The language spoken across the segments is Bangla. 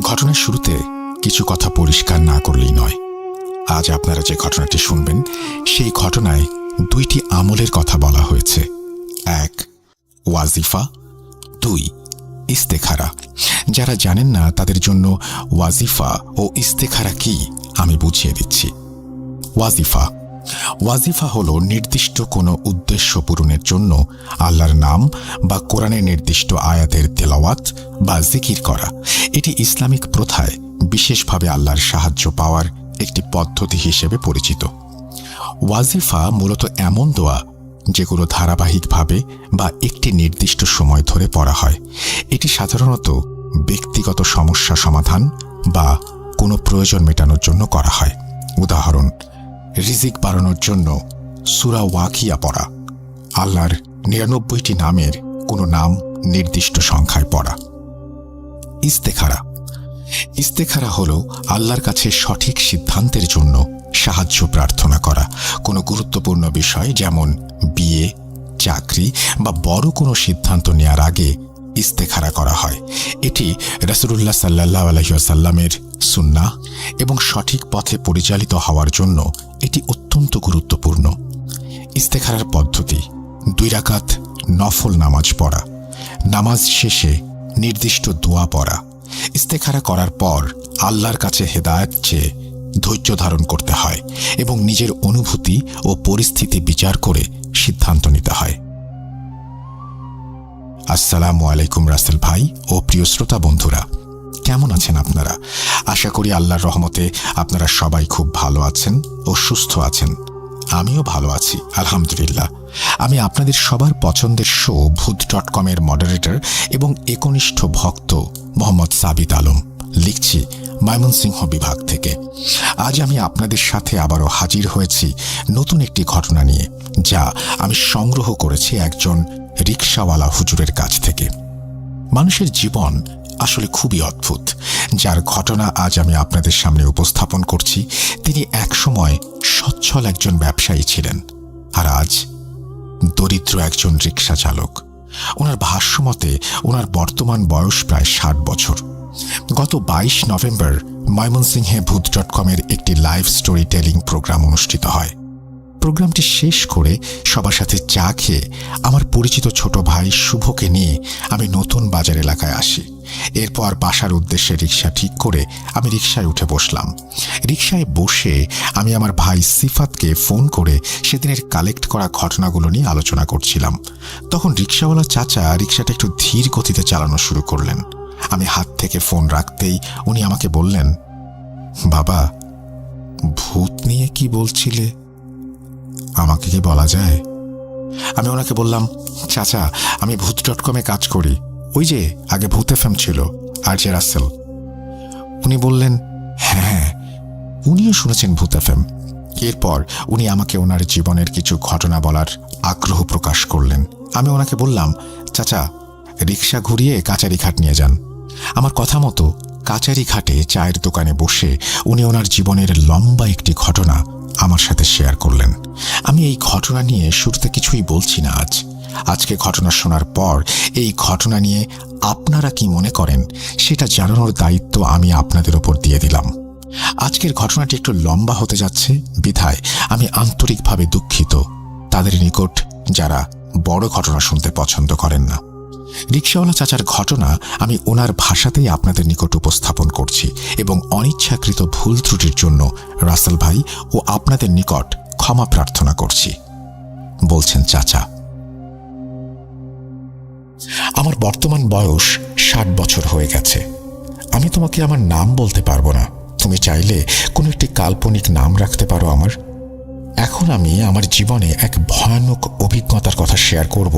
ঘটনার শুরুতে কিছু কথা পরিষ্কার না করলেই নয়। আজ আপনারা যে ঘটনাটি শুনবেন সেই ঘটনায় দুইটি আমলের কথা বলা হয়েছে। 1, ওয়াজিফা। 2, ইস্তেখারা। যারা জানেন না তাদের জন্য ওয়াজিফা ও ইস্তেখারা কি আমি বুঝিয়ে দিচ্ছি। ওয়াজিফা হল নির্দিষ্ট কোনো উদ্দেশ্য পূরণের জন্য আল্লাহর নাম বা কোরআনের নির্দিষ্ট আয়াতের তেলাওয়াত বা জিকির করা। এটি ইসলামিক প্রথায় বিশেষভাবে আল্লাহর সাহায্য পাওয়ার একটি পদ্ধতি হিসেবে পরিচিত। ওয়াজিফা মূলত এমন দোয়া যেগুলো ধারাবাহিকভাবে বা একটি নির্দিষ্ট সময় ধরে পড়া হয়। এটি সাধারণত ব্যক্তিগত সমস্যা সমাধান বা কোনো প্রয়োজন মেটানোর জন্য করা হয়। উদাহরণ, রিজিক বাড়ানোর জন্য সূরা ওয়াকিয়া পড়া, আল্লাহর ৯৯টি নামের কোনো নাম নির্দিষ্ট সংখ্যায় পড়া। ইস্তেখারা হল আল্লাহর কাছে সঠিক সিদ্ধান্তের জন্য সাহায্য প্রার্থনা করা। কোনো গুরুত্বপূর্ণ বিষয় যেমন বিয়ে, চাকরি বা বড় কোনো সিদ্ধান্ত নেয়ার আগে ইস্তেখারা করা হয়। এটি রাসূলুল্লাহ সাল্লাল্লাহু আলাইহি ওয়াসাল্লামের সুন্নাহ এবং সঠিক পথে পরিচালিত হওয়ার জন্য এটি অত্যন্ত গুরুত্বপূর্ণ। ইস্তেখারার পদ্ধতি: 2 রাকাত নফল নামাজ পড়া, নামাজ শেষে নির্দিষ্ট দোয়া পড়া। ইস্তেখারা করার পর আল্লাহর কাছে হেদায়েত চেয়ে ধৈর্য ধারণ করতে হয় এবং নিজের অনুভূতি ও পরিস্থিতি বিচার করে সিদ্ধান্ত নিতে হয়। আসসালামু আলাইকুম রাসেল ভাই ও প্রিয় শ্রোতা বন্ধুরা, কেমন আছেন আপনারা? আশা করি আল্লাহর রহমতে আপনারা সবাই খুব ভালো আছেন ও সুস্থ আছেন। আমিও ভালো আছি, আলহামদুলিল্লাহ। আমি আপনাদের সবার পছন্দের শো ভূত.com এর মডারেটর এবং একনিষ্ঠ ভক্ত মোহাম্মদ সাবিত আলম, লিখছি ময়মনসিংহ বিভাগ থেকে। আজ আমি আপনাদের সাথে আবারও হাজির হয়েছি নতুন একটি ঘটনা নিয়ে, যা আমি সংগ্রহ করেছি একজন রিকশাওয়ালা হুজুরের কাছ থেকে। মানুষের জীবন আসলে খুবই অদ্ভুত। যার ঘটনা আজ আমি আপনাদের সামনে উপস্থাপন করছি, তিনি একসময় সচ্ছল একজন ব্যবসায়ী ছিলেন, আর আজ দরিদ্র একজন রিকশা চালক। ওনার ভাষ্যমতে ওনার বর্তমান বয়স প্রায় 60 বছর। গত 22 নভেম্বর ময়মনসিংহে ভূত.com এর একটি লাইভ স্টোরি টেলিং প্রোগ্রাম অনুষ্ঠিত হয়। প্রোগ্রামটি শেষ করে সবার সাথে চা খেয়ে আমার পরিচিত ছোট ভাই শুভকে নিয়ে আমি নতুন বাজার এলাকায় আসি। এরপর বাসার উদ্দেশ্যে রিকশা ঠিক করে আমি রিকশায় উঠে বসলাম। রিকশায় বসে আমি আমার ভাই সিফাতকে ফোন করে সেদিনের কালেক্ট করা ঘটনাগুলো নিয়ে আলোচনা করছিলাম। তখন রিকশাওয়ালা চাচা রিকশাটা একটু ধীর গতিতে চালানো শুরু করলেন। আমি হাত থেকে ফোন রাখতেই উনি আমাকে বললেন, বাবা, ভূত নিয়ে কি বলছিলে? আমাকে কি বলা যায়? আমি ওনাকে বললাম, চাচা, আমি ভূত.com এ কাজ করি। ওই যে আগে ভূত এফএম ছিল, আর যে রাসেল। উনি বললেন, হ্যাঁ, উনিও শুনেছেন ভূত এফএম। এরপর উনি আমাকে ওনার জীবনের কিছু ঘটনা বলার আগ্রহ প্রকাশ করলেন। আমি ওনাকে বললাম, চাচা, রিকশা ঘুরিয়ে কাচারি ঘাট নিয়ে যান। আমার কথা মতো কাচারি ঘাটে চায়ের দোকানে বসে উনি ওনার জীবনের লম্বা একটি ঘটনা আমার সাথে শেয়ার করলেন। আমি এই ঘটনা নিয়ে শুরুতে কিছুই বলছি না। আজকে ঘটনা শোনার পর এই ঘটনা নিয়ে আপনারা কি মনে করেন সেটা জানানোর দায়িত্ব আমি আপনাদের ওপর দিয়ে দিলাম। আজকের ঘটনাটি একটু লম্বা হতে যাচ্ছে, বিধায় আমি আন্তরিকভাবে দুঃখিত তাদের নিকট যারা বড় ঘটনা শুনতে পছন্দ করেন না। রিকশাওয়ালা চাচার ঘটনা আমি ওনার ভাষাতেই আপনাদের নিকট উপস্থাপন করছি এবং অনিচ্ছাকৃত ভুল ত্রুটির জন্য রাসেল ভাই ও আপনাদের নিকট ক্ষমা প্রার্থনা করছি। বলছেন চাচা, আমার বর্তমান বয়স 60 বছর হয়ে গেছে। আমি তোমাকে আমার নাম বলতে পারবো না। তুমি চাইলে কোনো একটি কাল্পনিক নাম রাখতে পারো আমার। এখন আমি আমার জীবনে এক ভয়ানক অভিজ্ঞতার কথা শেয়ার করব,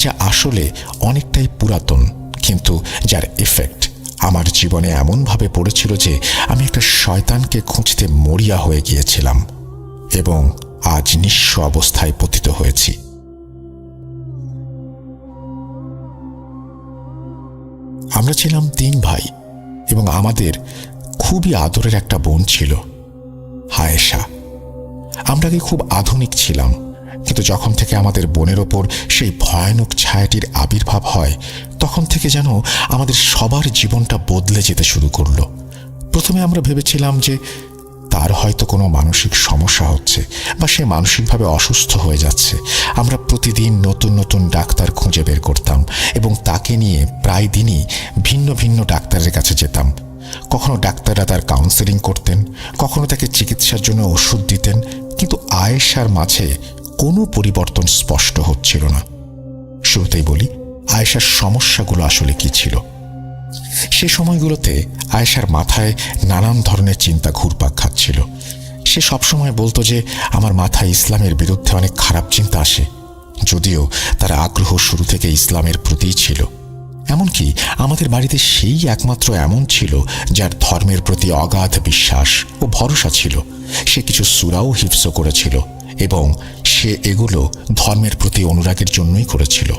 যা আসলে অনেকটাই পুরাতন, কিন্তু যার এফেক্ট আমার জীবনে এমনভাবে পড়েছিল যে আমি একটা শয়তানকে খুঁজতে মরিয়া হয়ে গিয়েছিলাম এবং আজ নিঃস্ব অবস্থায় পতিত হয়েছি। আমরা ছিলাম 3 ভাই এবং আমাদের খুবই আদরের একটা বোন ছিল, হায়েশা। আমরা কি খুব আধুনিক ছিলাম, কিন্তু কিন্তু যখন থেকে আমাদের বোনের ওপর সেই ভয়ানক ছায়াটির আবির্ভাব হয়, তখন থেকে যেন আমাদের সবার জীবনটা বদলে যেতে শুরু করলো। প্রথমে আমরা ভেবেছিলাম যে তার হয়তো কোনো মানসিক সমস্যা হচ্ছে বা সে মানসিকভাবে অসুস্থ হয়ে যাচ্ছে। আমরা প্রতিদিন নতুন নতুন ডাক্তার খুঁজে বের করতাম এবং তাকে নিয়ে প্রায় দিনই ভিন্ন ভিন্ন ডাক্তারের কাছে যেতাম। কখনো ডাক্তাররা তার কাউন্সেলিং করতেন, কখনো তাকে চিকিৎসার জন্য ওষুধ দিতেন, কিন্তু আয়েশার মাঝে কোনো পরিবর্তন স্পষ্ট হচ্ছিল না। শুরুতেই বলি আয়েশার সমস্যাগুলো আসলে কি ছিল। সে সময়গুলোতে আয়েশার মাথায় নানান ধরনের চিন্তা ঘুরপাক খাচ্ছিল। সে সবসময় বলতো যে আমার মাথায় ইসলামের বিরুদ্ধে অনেক খারাপ চিন্তা আসে, যদিও তার আগ্রহ শুরু থেকে ইসলামের প্রতিই ছিল। এমনকি আমাদের বাড়িতে সেই একমাত্র এমন ছিল যার ধর্মের প্রতি অগাধ বিশ্বাস ও ভরসা ছিল। সে কিছু সূরাও হিফজ করেছিল এবং সে এগুলো ধর্মের প্রতি অনুরাগের জন্যই করেছিল।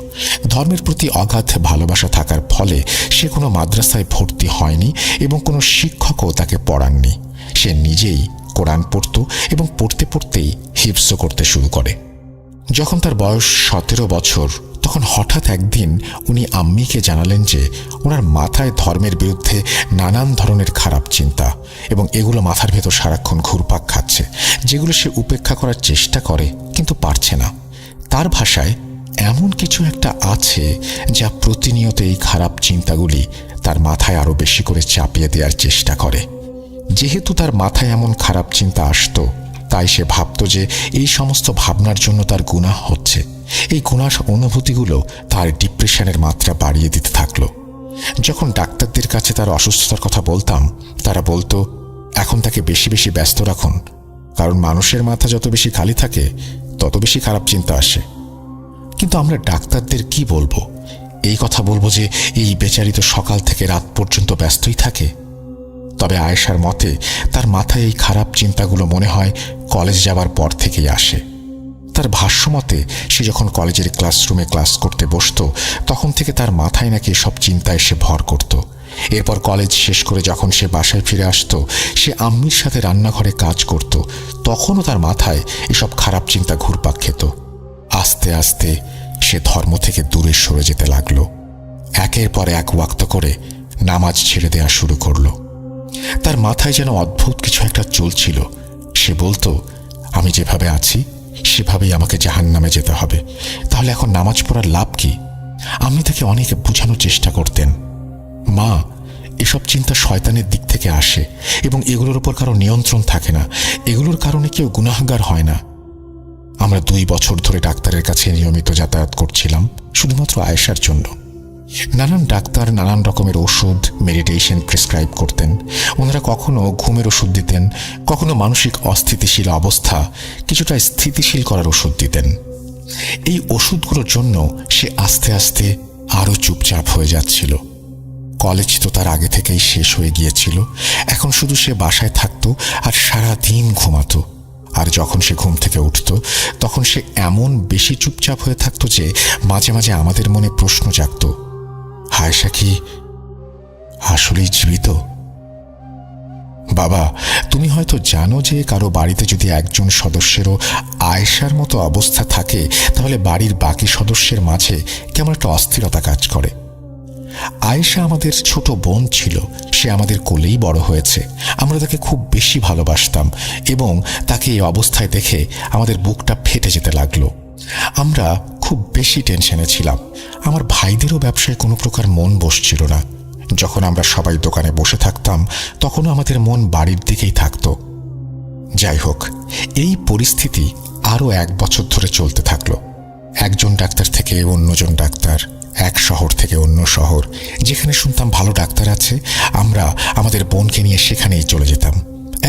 ধর্মের প্রতি অগাধ ভালোবাসা থাকার ফলে সে কোনো মাদ্রাসায় ভর্তি হয়নি এবং কোনো শিক্ষকও তাকে পড়াননি। সে নিজেই কোরআন পড়ত এবং পড়তে পড়তেই হিফজ করতে শুরু করে। যখন তার বয়স 17 বছর, তখন হঠাৎ একদিন উনি আম্মিকে জানালেন যে ওনার মাথায় ধর্মের বিরুদ্ধে নানান ধরনের খারাপ চিন্তা এবং এগুলো মাথার ভেতর সারাক্ষণ ঘুরপাক খাচ্ছে, যেগুলো সে উপেক্ষা করার চেষ্টা করে কিন্তু পারছে না। তার ভাষায় এমন কিছু একটা আছে যা প্রতিনিয়ত এই খারাপ চিন্তাগুলি তার মাথায় আরো বেশি করে চাপিয়ে দেওয়ার চেষ্টা করে। যেহেতু তার মাথায় এমন খারাপ চিন্তা আসতো, তাই সে ভাবত যে এই সমস্ত ভাবনার জন্য তার গুনাহ হচ্ছে। এই গুনাহ অনুভূতিগুলো তার ডিপ্রেশনের মাত্রা বাড়িয়ে দিতে থাকলো। যখন ডাক্তারদের কাছে তার অসুস্থতার কথা বলতাম, তারা বলতো এখন তাকে বেশি বেশি ব্যস্ত রাখুন, কারণ মানুষের মাথা যত বেশি খালি থাকে তত বেশি খারাপ চিন্তা আসে। কিন্তু আমরা ডাক্তারদের কি বলবো? এই কথা বলবো যে এই বেচারি তো সকাল থেকে রাত পর্যন্ত ব্যস্তই থাকে। তবে আয়েশার মতে তার মাথায় এই খারাপ চিন্তাগুলো মনে হয় কলেজ যাবার পর থেকেই আসে। তার ভাষ্যমতে সে যখন কলেজের ক্লাসরুমে ক্লাস করতে বসত, তখন থেকে তার মাথায় নাকি এসব চিন্তা এসে ভর করত। এরপর কলেজ শেষ করে যখন সে বাসায় ফিরে আসতো, সে আম্মির সাথে রান্নাঘরে কাজ করত, তখনও তার মাথায় এসব খারাপ চিন্তা ঘুরপাক খেত। আস্তে আস্তে সে ধর্ম থেকে দূরে সরে যেতে লাগলো। একের পর এক ওয়াক্ত করে নামাজ ছেড়ে দেওয়া শুরু করলো। তার মাথায় যেন অদ্ভুত কিছু একটা চলছিল। সে বলতো আমি যেভাবে আছি সেভাবেই আমাকে জাহান্নামে যেতে হবে, তাহলে এখন নামাজ পড়ার লাভ কি? আমি তাকে অনেক বোঝানোর চেষ্টা করতেন, মা এসব চিন্তা শয়তানের দিক থেকে আসে এবং এগুলোর উপর কারো নিয়ন্ত্রণ থাকে না, এগুলোর কারণে কেউ গুনাহগার হয় না। আমরা 2 বছর ধরে ডাক্তারের কাছে নিয়মিত যাতায়াত করছিলাম শুধুমাত্র আয়েশার জন্য। নানান ডাক্তার নানান রকমের ওষুধ, মেডিটেশন প্রেসক্রাইব করতেন। ওনারা কখনো ঘুমের ওষুধ দিতেন, কখনো মানসিক অস্থিতিশীল অবস্থা কিছুটা স্থিতিশীল করার ওষুধ দিতেন। এই ওষুধগুলোর জন্য সে আস্তে আস্তে আরও চুপচাপ হয়ে যাচ্ছিল। কলেজ তো তার আগে থেকেই শেষ হয়ে গিয়েছিল। এখন শুধু সে বাসায় থাকতো আর সারা দিন ঘুমাতো। আর যখন সে ঘুম থেকে উঠত, তখন সে এমন বেশি চুপচাপ হয়ে থাকতো যে মাঝে মাঝে আমাদের মনে প্রশ্ন জাগত, আয়েশা কি আসলেই জীবিত? বাবা, তুমি হয়তো জানো যে কারো বাড়িতে যদি একজন সদস্যেরও আয়েশার মতো অবস্থা থাকে, তাহলে বাড়ির বাকি সদস্যের মাঝে কেমন একটা অস্থিরতা কাজ করে। আয়েশা আমাদের ছোট বোন ছিল। সে আমাদের কোলেই বড় হয়েছে। আমরা তাকে খুব বেশি ভালোবাসতাম এবং তাকে এই অবস্থায় দেখে আমাদের বুকটা ফেটে যেতে লাগলো। আমরা খুব বেশি টেনশনে ছিলাম। আমার ভাইদেরও ব্যবসায় কোনো প্রকার মন বসছিল না। যখন আমরা সবাই দোকানে বসে থাকতাম, তখনও আমাদের মন বাড়ির দিকেই থাকতো। যাই হোক, এই পরিস্থিতি আরও 1 বছর ধরে চলতে থাকলো। একজন ডাক্তার থেকে অন্যজন ডাক্তার, এক শহর থেকে অন্য শহর। যেখানে শুনতাম ভালো ডাক্তার আছে, আমরা আমাদের বোনকে নিয়ে সেখানেই চলে যেতাম।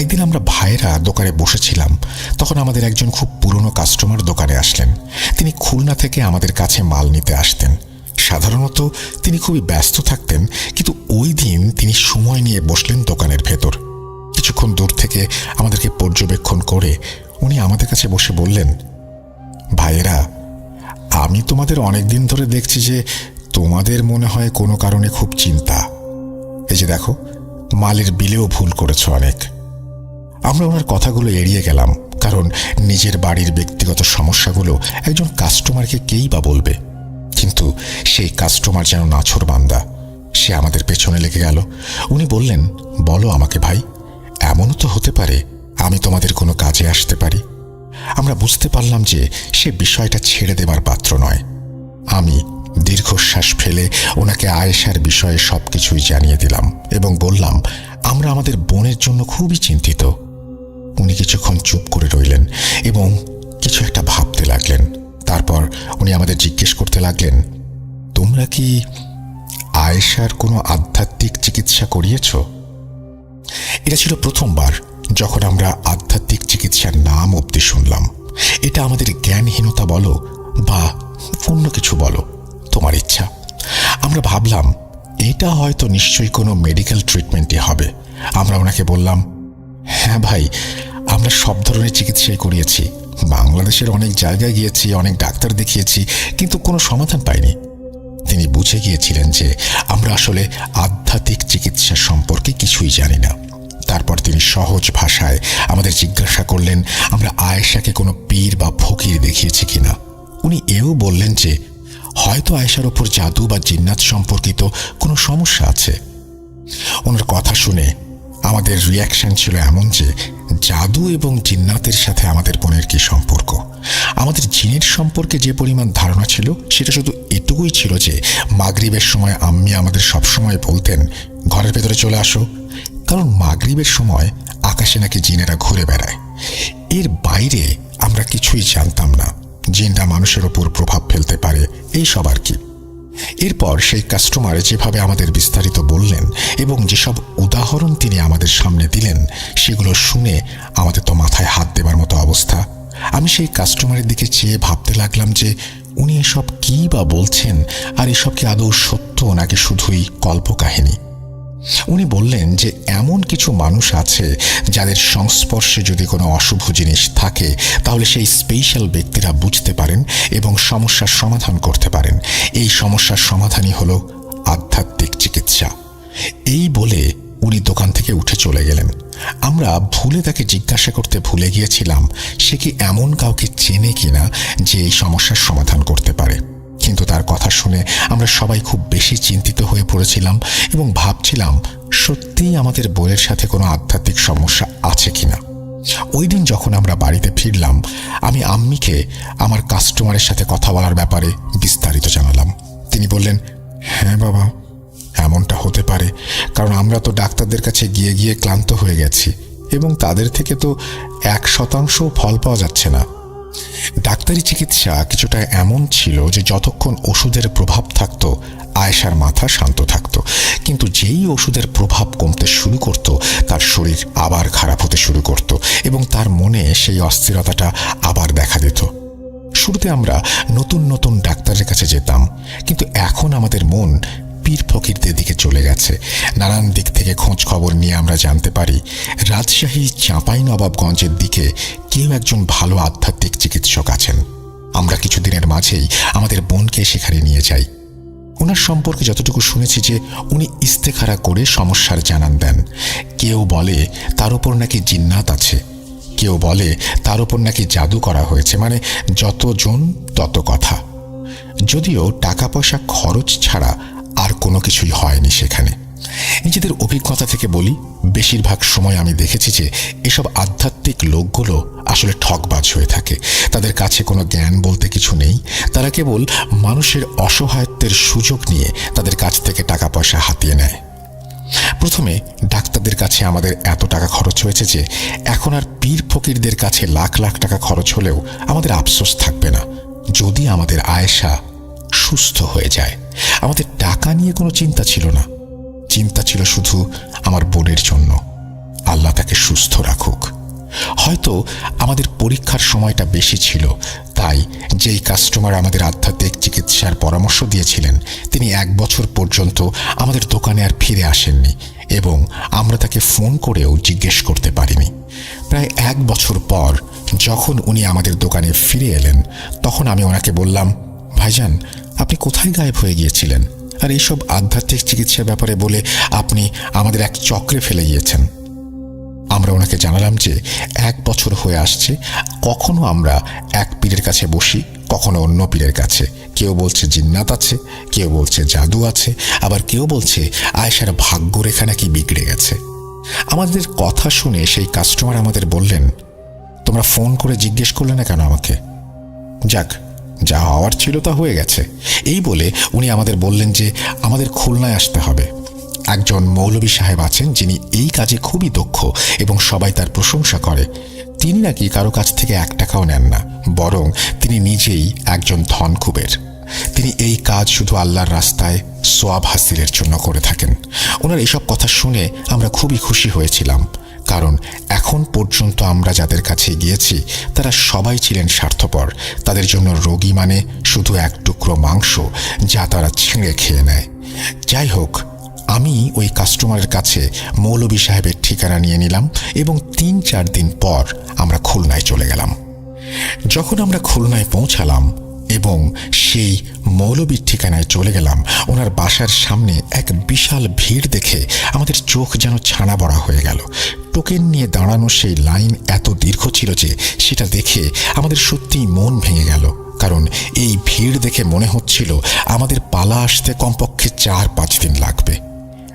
একদিন আমরা ভাইয়েরা দোকানে বসেছিলাম, তখন আমাদের একজন খুব পুরনো কাস্টমার দোকানে আসলেন। তিনি খুলনা থেকে আমাদের কাছে মাল নিতে আসতেন। সাধারণত তিনি খুবই ব্যস্ত থাকতেন, কিন্তু ওই দিন তিনি সময় নিয়ে বসলেন দোকানের ভেতর। কিছুক্ষণ দূর থেকে আমাদেরকে পর্যবেক্ষণ করে উনি আমাদের কাছে বসে বললেন, ভাইয়েরা, আমি তোমাদের অনেকদিন ধরে দেখছি যে তোমাদের মনে হয় কোনো কারণে খুব চিন্তা। এই যে দেখো, মালের বিলেও ভুল করেছ অনেক। আমরা ওনার কথাগুলো এড়িয়ে গেলাম, কারণ কারণ নিজের বাড়ির ব্যক্তিগত সমস্যাগুলো একজন কাস্টমারকে কেই বা বলবে। কিন্তু সেই কাস্টমার যেন নাছোড়বান্দা, সে আমাদের পেছনে লেগে গেল। উনি বললেন, বলো আমাকে ভাই, এমনও তো হতে পারে আমি তোমাদের কোনো কাজে আসতে পারি। আমরা বুঝতে পারলাম যে সে বিষয়টা ছেড়ে দেবার পাত্র নয়। আমি দীর্ঘশ্বাস ফেলে ওনাকে আয়েশার বিষয়ে সবকিছুই জানিয়ে দিলাম এবং বললাম, আমরা আমাদের বোনের জন্য খুবই চিন্তিত। উনি কিছুক্ষণ চুপ করে রইলেন এবং কিছু একটা ভাবতে লাগলেন। তারপর উনি আমাদের জিজ্ঞেস করতে লাগলেন, তোমরা কি আয়েশার কোনো আধ্যাত্মিক চিকিৎসা করিয়েছ? এটা ছিল প্রথমবার যখন আমরা আধ্যাত্মিক চিকিৎসার নাম অবধি শুনলাম। এটা আমাদের জ্ঞানহীনতা বলো বা অন্য কিছু বলো, তোমার ইচ্ছা। আমরা ভাবলাম এটা হয়তো নিশ্চয়ই কোনো মেডিকেল ট্রিটমেন্টই হবে। আমরা ওনাকে বললাম, হ্যাঁ ভাই, আমরা সব ধরনের চিকিৎসাই করিয়েছি, বাংলাদেশের অনেক জায়গায় গিয়েছি, অনেক ডাক্তার দেখিয়েছি, কিন্তু কোনো সমাধান পাইনি। তিনি বুঝে গিয়েছিলেন যে আমরা আসলে আধ্যাত্মিক চিকিৎসা সম্পর্কে কিছুই জানি না। তারপর তিনি সহজ ভাষায় আমাদের জিজ্ঞাসা করলেন আমরা আয়েশাকে কোনো পীর বা ফকির দেখিয়েছি কিনা। উনি এও বললেন যে হয়তো আয়েশার ওপর জাদু বা জিন্নাত সম্পর্কিত কোনো সমস্যা আছে। ওনার কথা শুনে আমাদের রিয়াকশন ছিল এমন যে জাদু এবং জিন্নাতের সাথে আমাদের বোনের কি সম্পর্ক। আমাদের জিনের সম্পর্কে যে পরিমাণ ধারণা ছিল সেটা শুধু এটুকুই ছিল যে মাগরিবের সময় আম্মি আমাদের সবসময় বলতেন, ঘরের ভেতরে চলে আসো, কারণ মাগরিবের সময় আকাশে নাকি জিনেরা ঘুরে বেড়ায়। এর বাইরে আমরা কিছুই জানতাম না। জিনরা মানুষের ওপর প্রভাব ফেলতে পারে, এই সব আর কি। এরপর সেই কাস্টমার যেভাবে আমাদের বিস্তারিত বললেন এবং যেসব উদাহরণ তিনি আমাদের সামনে দিলেন, সেগুলো শুনে আমাদের তো মাথায় হাত দেবার মতো অবস্থা। আমি সেই কাস্টমারের দিকে চেয়ে ভাবতে লাগলাম যে উনি এসব কী বা বলছেন, আর এসব কি আদৌ সত্য নাকি শুধুই কল্পকাহিনী। উনি বললেন যে এমন কিছু মানুষ আছে যাদের সংস্পর্শে যদি কোনো অশুভ জিনিস থাকে তাহলে সেই স্পেশাল ব্যক্তিরা বুঝতে পারেন এবং সমস্যার সমাধান করতে পারেন। এই সমস্যার সমাধানই হলো আধ্যাত্মিক চিকিৎসা। এই বলে উনি দোকান থেকে উঠে চলে গেলেন। আমরা ভুলে তাকে জিজ্ঞাসা করতে ভুলে গিয়েছিলাম সে কি এমন কাউকে চেনে কিনা যে এই সমস্যার সমাধান করতে পারে। কিন্তু তার কথা শুনে আমরা সবাই খুব বেশি চিন্তিত হয়ে পড়েছিলাম এবং ভাবছিলাম সত্যিই আমাদের বোনের সাথে কোনো আধ্যাত্মিক সমস্যা আছে কিনা। ওই দিন যখন আমরা বাড়িতে ফিরলাম, আমি আম্মিকে আমার কাস্টমারের সাথে কথা বলার ব্যাপারে বিস্তারিত জানালাম। তিনি বললেন, হ্যাঁ বাবা, এমনটা হতে পারে, কারণ আমরা তো ডাক্তারদের কাছে গিয়ে গিয়ে ক্লান্ত হয়ে গেছি এবং তাদের থেকে তো 1% ফল পাওয়া যাচ্ছে না। ডাক্তারি চিকিৎসা কিছুটা এমন ছিল যে যতক্ষণ ওষুধের প্রভাব থাকতো আয়েশার মাথা শান্ত থাকতো, কিন্তু যেই ওষুধের প্রভাব কমতে শুরু করত তার শরীর আবার খারাপ হতে শুরু করত এবং তার মনে সেই অস্থিরতাটা আবার দেখা দিত। শুরুতে আমরা নতুন নতুন ডাক্তারের কাছে যেতাম, কিন্তু এখন আমাদের মন পীর ফকিরদের দিকে চলে গেছে। নানান দিক থেকে খোঁজ খবর নিয়ে আমরা জানতে পারি রাজশাহী চাঁপাইনবাবগঞ্জের দিকে কেউ একজন ভালো আধ্যাত্মিক চিকিৎসক আছেন। আমরা কিছুদিনের মাঝেই আমাদের বোনকে সেখানে নিয়ে যাই। ওনার সম্পর্কে যতটুকু শুনেছি যে উনি ইস্তেখারা করে সমস্যার জানান দেন। কেউ বলে তার উপর নাকি জিন্নাত আছে, কেউ বলে তার উপর নাকি জাদু করা হয়েছে, মানে যতজন তত কথা। যদিও টাকা পয়সা খরচ ছাড়া আর কোনো কিছুই হয়নি সেখানে। নিজেদের অভিজ্ঞতা থেকে বলি, বেশিরভাগ সময় আমি দেখেছি যে এসব আধ্যাত্মিক লোকগুলো আসলে ঠকবাজ হয়ে থাকে। তাদের কাছে কোনো জ্ঞান বলতে কিছু নেই। তারা কেবল মানুষের অসহায়ত্বের সুযোগ নিয়ে তাদের কাছ থেকে টাকা পয়সা হাতিয়ে নেয়। প্রথমে ডাক্তারদের কাছে আমাদের এত টাকা খরচ হয়েছে যে এখন আর পীর ফকিরদের কাছে লাখ লাখ টাকা খরচ হলেও আমাদের আফসোস থাকবে না যদি আমাদের আয়েশা সুস্থ হয়ে যায়। আমাদের টাকা নিয়ে কোনো চিন্তা ছিল না, চিন্তা ছিল শুধু আমার বোনের জন্য। আল্লাহ তাকে সুস্থ রাখুক। হয়তো আমাদের পরীক্ষার সময়টা বেশি ছিল, তাই যেই কাস্টমার আমাদের আধ্যাত্মিক চিকিৎসার পরামর্শ দিয়েছিলেন তিনি 1 বছর পর্যন্ত আমাদের দোকানে আর ফিরে আসেননি এবং আমরা তাকে ফোন করেও জিজ্ঞেস করতে পারিনি। প্রায় 1 বছর পর যখন উনি আমাদের দোকানে ফিরে এলেন তখন আমি ওনাকে বললাম, ভাইজান, আপনি কোথায় গায়েব হয়ে গিয়েছিলেন? আর এইসব আধ্যাত্মিক চিকিৎসার ব্যাপারে বলে আপনি আমাদের এক চক্রে ফেলে গিয়েছেন। আমরা আমরা ওনাকে জানালাম যে 1 বছর হয়ে আসছে কখনো আমরা এক পীরের কাছে বসি, কখনো অন্য পীরের কাছে। কেউ বলছে জিন্নাত আছে, কেউ বলছে জাদু আছে, আবার কেউ বলছে আয়েশার ভাগ্যরেখা নাকি বিগড়ে গেছে। আমাদের কথা শুনে সেই কাস্টমার আমাদের বললেন, তোমরা ফোন করে জিজ্ঞেস করলে না কেন আমাকে? যাক, যা হওয়ার ছিল তা হয়ে গেছে। এই বলে উনি আমাদের বললেন যে আমাদের খুলনায় আসতে হবে। একজন মৌলভী সাহেব আছেন যিনি এই কাজে খুবই দক্ষ এবং সবাই তার প্রশংসা করে। তিনি নাকি কারো কাছ থেকে 1 টাকাও নেন না, বরং তিনি নিজেই একজন ধনকুবের। তিনি এই কাজ শুধু আল্লাহর রাস্তায় সোয়াব হাসিলের জন্য করে থাকেন। ওনার এসব কথা শুনে আমরা খুবই খুশি হয়েছিলাম, কারণ এখন পর্যন্ত আমরা যাদের কাছে গিয়েছি তারা সবাই ছিলেন স্বার্থপর। তাদের জন্য রোগী মানে শুধু এক টুকরো মাংস যা তারা ছিঁড়ে খেয়ে নেয়। যাই হোক, আমি ওই কাস্টমারের কাছে মৌলভী সাহেবের ঠিকানা নিয়ে নিলাম এবং 3-4 দিন পর আমরা খুলনায় চলে গেলাম। যখন আমরা খুলনায় পৌঁছালাম এবং সেই মৌলভীর ঠিকানায় চলে গেলাম, ওনার বাসার সামনে এক বিশাল ভিড় দেখে আমাদের চোখ যেন ছানা বড়া হয়ে গেল। টোকেন নিয়ে দাঁড়ানো সেই লাইন এত দীর্ঘ ছিল যে সেটা দেখে আমাদের সত্যিই মন ভেঙে গেল, কারণ এই ভিড় দেখে মনে হচ্ছিল আমাদের পালা আসতে কমপক্ষে 4-5 দিন লাগবে।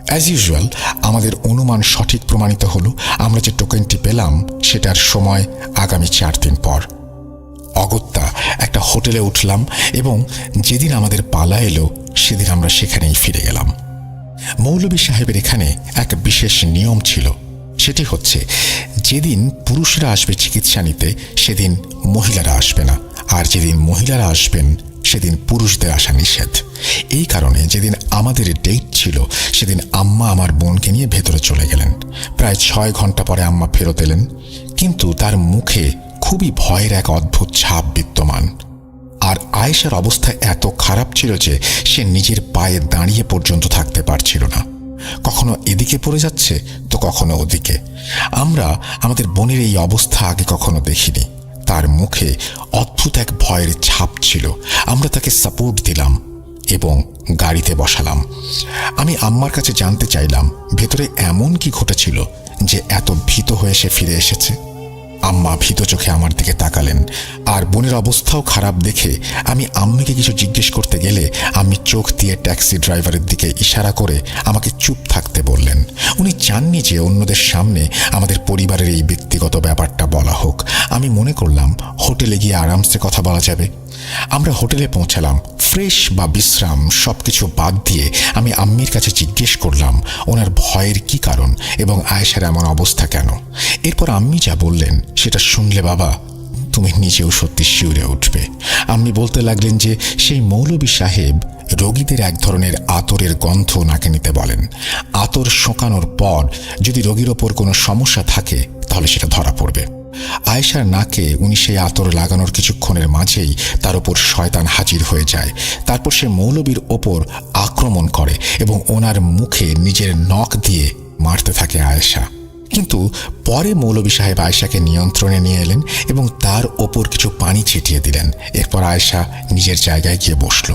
অ্যাজ ইউজুয়াল আমাদের অনুমান সঠিক প্রমাণিত হলো। আমরা যে টোকেনটি পেলাম সেটার সময় আগামী 4 দিন পর। অগত্যা একটা হোটেলে উঠলাম এবং যেদিন আমাদের পালা এলো সেদিন আমরা সেখানেই ফিরে গেলাম। মৌলভী সাহেবের এখানে এক বিশেষ নিয়ম ছিল, সেটি হচ্ছে যেদিন পুরুষরা আসবে চিকিৎসা নিতে সেদিন মহিলারা আসবে না, আর যেদিন মহিলারা আসবেন সেদিন পুরুষদের আসা নিষেধ। এই কারণে যেদিন আমাদের ডেট ছিল সেদিন আম্মা আমার বোনকে নিয়ে ভেতরে চলে গেলেন। প্রায় 6 ঘন্টা পরে আম্মা ফেরত এলেন, কিন্তু তার মুখে খুবই ভয়ের এক অদ্ভুত ছাপ বিদ্যমান। আর আয়েশার অবস্থা এত খারাপ ছিল যে সে নিজের পায়ে দাঁড়িয়ে পর্যন্ত থাকতে পারছিল না। কখনো এদিকে পড়ে যাচ্ছে তো কখনো ওদিকে। আমরা আমাদের বোনের এই অবস্থা আগে কখনো দেখিনি। তার মুখে অদ্ভুত এক ভয়ের ছাপ ছিল। আমরা তাকে সাপোর্ট দিলাম এবং গাড়িতে বসালাম। আমি আম্মার কাছে জানতে চাইলাম ভেতরে এমন কি ঘটেছিল যে এত ভীত হয়ে সে ফিরে এসেছে। আম্মা ভীত চোখে আমার দিকে তাকালেন, আর বোনের অবস্থাও খারাপ দেখে আমি আম্মিকে কিছু জিজ্ঞেস করতে গেলে আম্মি চোখ দিয়ে ট্যাক্সি ড্রাইভারের দিকে ইশারা করে আমাকে চুপ থাকতে বললেন। উনি চাননি যে অন্যদের সামনে আমাদের পরিবারের এই ব্যক্তিগত ব্যাপারটা বলা হোক। আমি মনে করলাম হোটেলে গিয়ে আরামসে কথা বলা যাবে। আমরা হোটেলে পৌঁছালাম। ফ্রেশ বা বিশ্রাম সবকিছু বাদ দিয়ে আমি আম্মির কাছে জিজ্ঞেস করলাম ওনার ভয়ের কি কারণ এবং আয়েশার এমন অবস্থা কেন। এরপর আম্মি যা বললেন সেটা শুনলে বাবা তুমি নিজেও সত্যি শিউরে উঠবে। আম্মি বলতে লাগলেন যে সেই মৌলভী সাহেব রোগীদের এক ধরনের আতরের গন্ধ নাকে নিতে বলেন। আতর শোকানোর পর যদি রোগীর ওপর কোনো সমস্যা থাকে তাহলে সেটা ধরা পড়বে। আয়েশার নাকে উনি সেই আতর লাগানোর কিছুক্ষণের মাঝেই তার ওপর শয়তান হাজির হয়ে যায়। তারপর সে মৌলভীর ওপর আক্রমণ করে এবং ওনার মুখে নিজের নখ দিয়ে মারতে থাকে আয়েশা। কিন্তু পরে মৌলভী সাহেব আয়েশাকে নিয়ন্ত্রণে নিয়ে এলেন এবং তার ওপর কিছু পানি ছিটিয়ে দিলেন। এরপর আয়েশা নিজের জায়গায় গিয়ে বসল।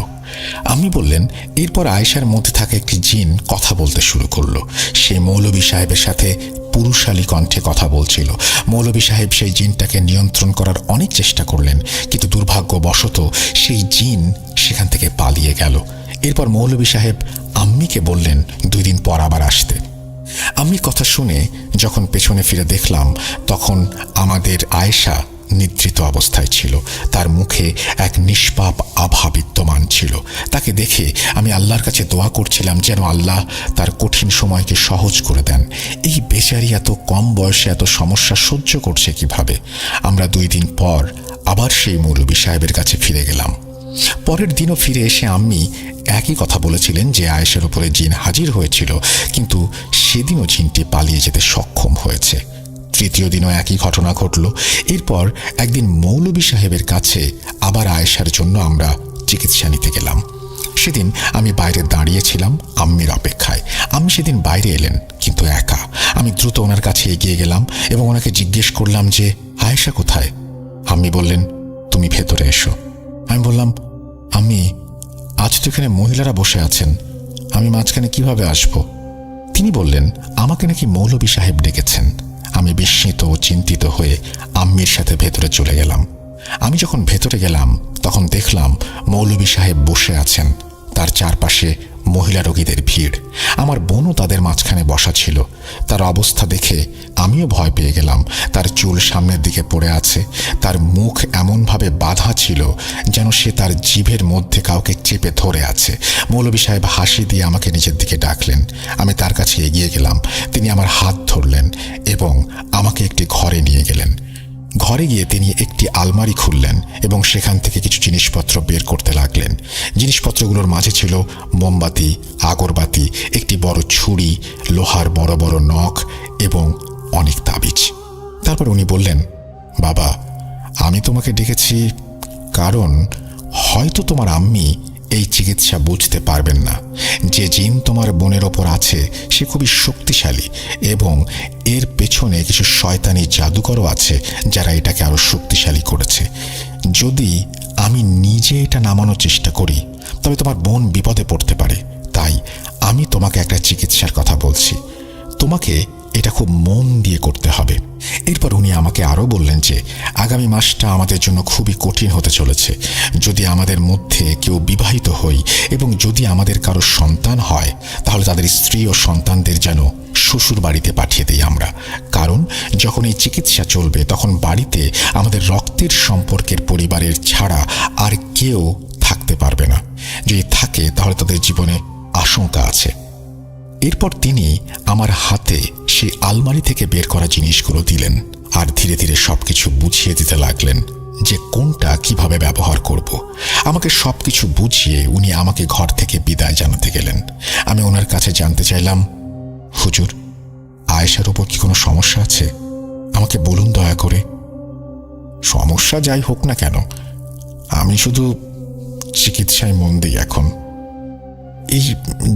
আমি বললেন এরপর আয়েশার মধ্যে থাকা একটি জিন কথা বলতে শুরু করলো। সে মৌলভী সাহেবের সাথে পুরুষালী কণ্ঠে কথা বলছিল। মৌলভী সাহেব সেই জিনটাকে নিয়ন্ত্রণ করার অনেক চেষ্টা করলেন, কিন্তু দুর্ভাগ্যবশত সেই জিন সেখান থেকে পালিয়ে গেল। এরপর মৌলভী সাহেব আম্মিকে বললেন 2 দিন পর আবার আসতে। আমি কথা শুনে যখন পেছনে ফিরে দেখলাম তখন আমাদের আয়েশা নিদ্রিত অবস্থায় ছিল। তার মুখে এক নিষ্পাপ আভা বিদ্যমান ছিল। তাকে দেখে আমি আল্লাহর কাছে দোয়া করছিলাম যেন আল্লাহ তার কঠিন সময়কে সহজ করে দেন। এই বেচারি এত কম বয়সে এত সমস্যা সহ্য করছে কিভাবে। আমরা 2 দিন পর আবার সেই মৌলভী সাহেবের কাছে ফিরে গেলাম। পরের দিনও ফিরে এসে আম্মি একই কথা বলেছিলেন যে আয়েশার উপরে জিন হাজির হয়েছিল, কিন্তু সেদিনও জিনটি পালিয়ে যেতে সক্ষম হয়েছে। 3য় দিনও একই ঘটনা ঘটল। এরপর একদিন মৌলভী সাহেবের কাছে আবার আয়েশার জন্য আমরা চিকিৎসা নিতে গেলাম। সেদিন আমি বাইরে দাঁড়িয়েছিলাম আম্মির অপেক্ষায়। আম্মি সেদিন বাইরে এলেন, কিন্তু একা। আমি দ্রুত ওনার কাছে এগিয়ে গেলাম এবং ওনাকে জিজ্ঞেস করলাম যে আয়েশা কোথায়। আম্মি বললেন তুমি ভেতরে এসো। আমি বললাম আম্মি আজ তো এখানে মহিলারা বসে আছেন, আমি মাঝখানে কিভাবে আসব? তিনি বললেন আমাকে নাকি মৌলভী সাহেব ডেকেছেন। আমি বিস্মিত ও চিন্তিত হয়ে আম্মির সাথে ভেতরে চলে গেলাম। আমি যখন ভেতরে গেলাম তখন দেখলাম মৌলভী সাহেব বসে আছেন, তার চারপাশে মহিলা রোগীদের ভিড়। আমার বোনও তাদের মাঝখানে বসা ছিল। তার অবস্থা দেখে আমিও ভয় পেয়ে গেলাম। তার চুল সামনের দিকে পড়ে আছে, তার মুখ এমনভাবে বাঁধা ছিল যেন সে তার জিভের মধ্যে কাউকে চেপে ধরে আছে। মৌলভী সাহেব হাসি দিয়ে আমাকে নিজের দিকে ডাকলেন। আমি তার কাছে এগিয়ে গেলাম। তিনি আমার হাত ধরলেন এবং আমাকে একটি ঘরে নিয়ে গেলেন। ঘরে গিয়ে তিনি একটি আলমারি খুললেন এবং সেখান থেকে কিছু জিনিসপত্র বের করতে লাগলেন। জিনিসপত্রগুলোর মাঝে ছিল মোমবাতি, আগরবাতি, একটি বড় ছুরি, লোহার বড় বড় নখ এবং অনেক তাবিজ। তারপর উনি বললেন, বাবা, আমি তোমাকে ডেকেছি কারণ হয়তো তোমার আম্মি এই চিকিৎসা বুঝতে পারবেন না। যে জিন তোমার বোনের ওপর আছে সে খুবই শক্তিশালী এবং এর পেছনে কিছু শয়তানি জাদুকরও আছে যারা এটাকে আরো শক্তিশালী করেছে। যদি আমি নিজে এটা নামানোর চেষ্টা করি তবে তোমার বোন বিপদে পড়তে পারে। তাই আমি তোমাকে একটা চিকিৎসার কথা বলছি, তোমাকে এটা খুব মন দিয়ে করতে হবে। এরপর উনি আমাকে আরও বললেন যে আগামী মাসটা আমাদের জন্য খুবই কঠিন হতে চলেছে। যদি আমাদের মধ্যে কেউ বিবাহিত হই এবং যদি আমাদের কারো সন্তান হয় তাহলে তাদের স্ত্রী ও সন্তানদের যেন শ্বশুর বাড়িতে পাঠিয়ে দিই আমরা। কারণ যখন এই চিকিৎসা চলবে তখন বাড়িতে আমাদের রক্তের সম্পর্কের পরিবারের ছাড়া আর কেউ থাকতে পারবে না। যদি থাকে তাহলে তাদের জীবনে আশঙ্কা আছে। এরপর তিনি আমার হাতে সেই আলমারি থেকে বের করা জিনিসগুলো দিলেন আর ধীরে ধীরে সবকিছু বুঝিয়ে দিতে লাগলেন যে কোনটা কিভাবে ব্যবহার করব। আমাকে সবকিছু বুঝিয়ে উনি আমাকে ঘর থেকে বিদায় জানাতে গেলেন। আমি ওনার কাছে জানতে চাইলাম, হুজুর, আয়েশার উপর কি কোনো সমস্যা আছে? আমাকে বলুন দয়া করে। সমস্যা যাই হোক না কেন, আমি শুধু চিকিৎসায় মন দিই এখন। এই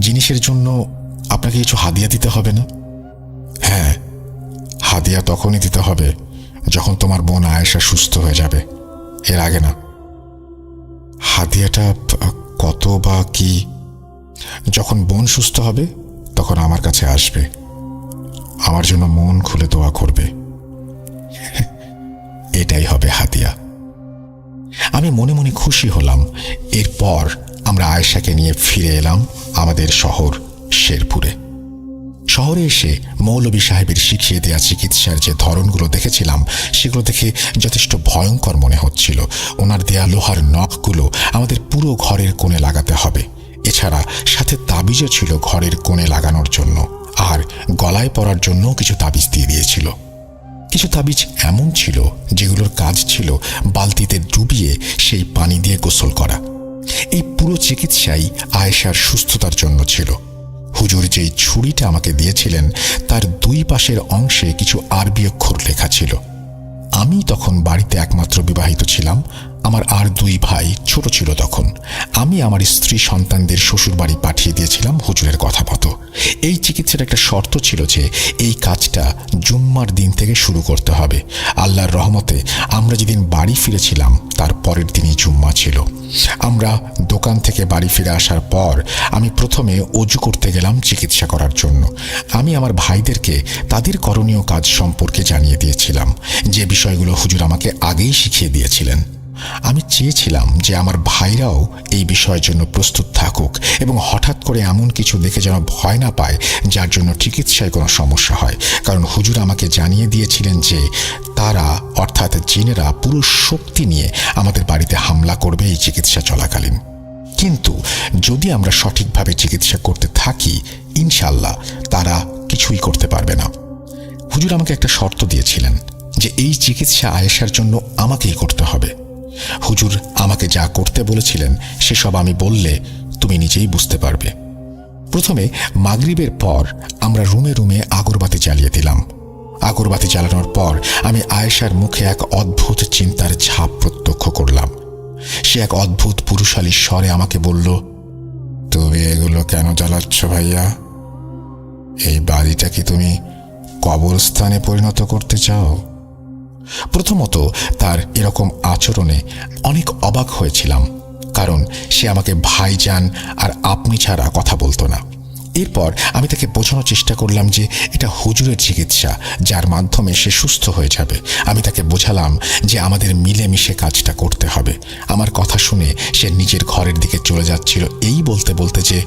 জিনিসের জন্য আপনাকে কিছু হাদিয়া দিতে হবে না? হ্যাঁ, হাদিয়া তখনই দিতে হবে যখন তোমার বোন আয়েশা সুস্থ হয়ে যাবে, এর আগে না। হাদিয়াটা কত বা কি? যখন বোন সুস্থ হবে তখন আমার কাছে আসবে, আমার জন্য মন খুলে দোয়া করবে। এটাই হবে হাদিয়া। আমি মনে মনে খুশি হলাম। এরপর আমরা আয়েশাকে নিয়ে ফিরে এলাম আমাদের শহর শেরপুরে। শহরে এসে মৌলভী সাহেবের শিখিয়ে দেওয়া চিকিৎসার যে ধরনগুলো দেখেছিলাম সেগুলো দেখে যথেষ্ট ভয়ঙ্কর মনে হচ্ছিল। ওনার দেয়া লোহার নখগুলো আমাদের পুরো ঘরের কোণে লাগাতে হবে। এছাড়া সাথে তাবিজও ছিল ঘরের কোণে লাগানোর জন্য, আর গলায় পরার জন্য কিছু তাবিজ দিয়ে দিয়েছিল। কিছু তাবিজ এমন ছিল যেগুলোর কাজ ছিল বালতিতে ডুবিয়ে সেই পানি দিয়ে গোসল করা। এই পুরো চিকিৎসাই আয়েশার সুস্থতার জন্য ছিল। হুজুর যেই ছুরিটা আমাকে দিয়েছিলেন তার দুই পাশের অংশে কিছু আরবি অক্ষর লেখা ছিল। আমি তখন বাড়িতে একমাত্র বিবাহিত ছিলাম। আমার আর দুই ভাই ছোট ছিল তখন। আমি আমার স্ত্রী সন্তানদের শ্বশুর বাড়ি পাঠিয়ে দিয়েছিলাম হুজুরের কথা মতো। এই চিকিৎসার একটা শর্ত ছিল যে এই কাজটা জুম্মার দিন থেকে শুরু করতে হবে। আল্লাহর রহমতে আমরা যেদিন বাড়ি ফিরেছিলাম তার পরের দিনই জুম্মা ছিল। আমরা দোকান থেকে বাড়ি ফিরে আসার পর আমি প্রথমে অজু করতে গেলাম চিকিৎসা করার জন্য। আমি আমার ভাইদেরকে তাদের করণীয় কাজ সম্পর্কে জানিয়ে দিয়েছিলাম, যে বিষয়গুলো হুজুর আমাকে আগেই শিখিয়ে দিয়েছিলেন। আমি চেয়েছিলাম যে আমার ভাইরাও এই বিষয়ের জন্য প্রস্তুত থাকুক এবং হঠাৎ করে এমন কিছু দেখে যেন ভয় না পায় যার জন্য চিকিৎসায় কোনো সমস্যা হয়। কারণ হুজুর আমাকে জানিয়ে দিয়েছিলেন যে তারা অর্থাৎ জিনেরা পুরো শক্তি নিয়ে আমাদের বাড়িতে হামলা করবে এই চিকিৎসা চলাকালীন। কিন্তু যদি আমরা সঠিকভাবে চিকিৎসা করতে থাকি ইনশাল্লাহ তারা কিছুই করতে পারবে না। হুজুর আমাকে একটা শর্ত দিয়েছিলেন যে এই চিকিৎসা আয়েশার জন্য আমাকেই করতে হবে। হুজুর আমাকে যা করতে বলেছিলেন সেসব আমি বললে তুমি নিজেই বুঝতে পারবে। প্রথমে মাগরিবের পর আমরা রুমে রুমে আগরবাতি জ্বালিয়ে দিলাম। আগরবাতি জ্বালানোর পর আমি আয়েশার মুখে এক অদ্ভুত চিন্তার ছাপ প্রত্যক্ষ করলাম। সে এক অদ্ভুত পুরুষালী স্বরে আমাকে বলল, তুমি এগুলো কেন জ্বালাচ্ছ ভাইয়া? এই বাড়িটা কি তুমি কবরস্থানে পরিণত করতে চাও? প্রথমত তার এরকম আচরণে অনেক অবাক হয়েছিলাম, কারণ সে আমাকে ভাইজান আর আপনি ছাড়া কথা বলতো না। এরপর আমি তাকে বোঝানোর চেষ্টা করলাম যে এটা হুজুরের চিকিৎসা, যার মাধ্যমে সে সুস্থ হয়ে যাবে। আমি তাকে বোঝালাম যে আমাদের মিলেমিশে কাজটা করতে হবে। আমার কথা শুনে সে নিজের ঘরের দিকে চলে যাচ্ছিল, এই বলতে বলতে যে,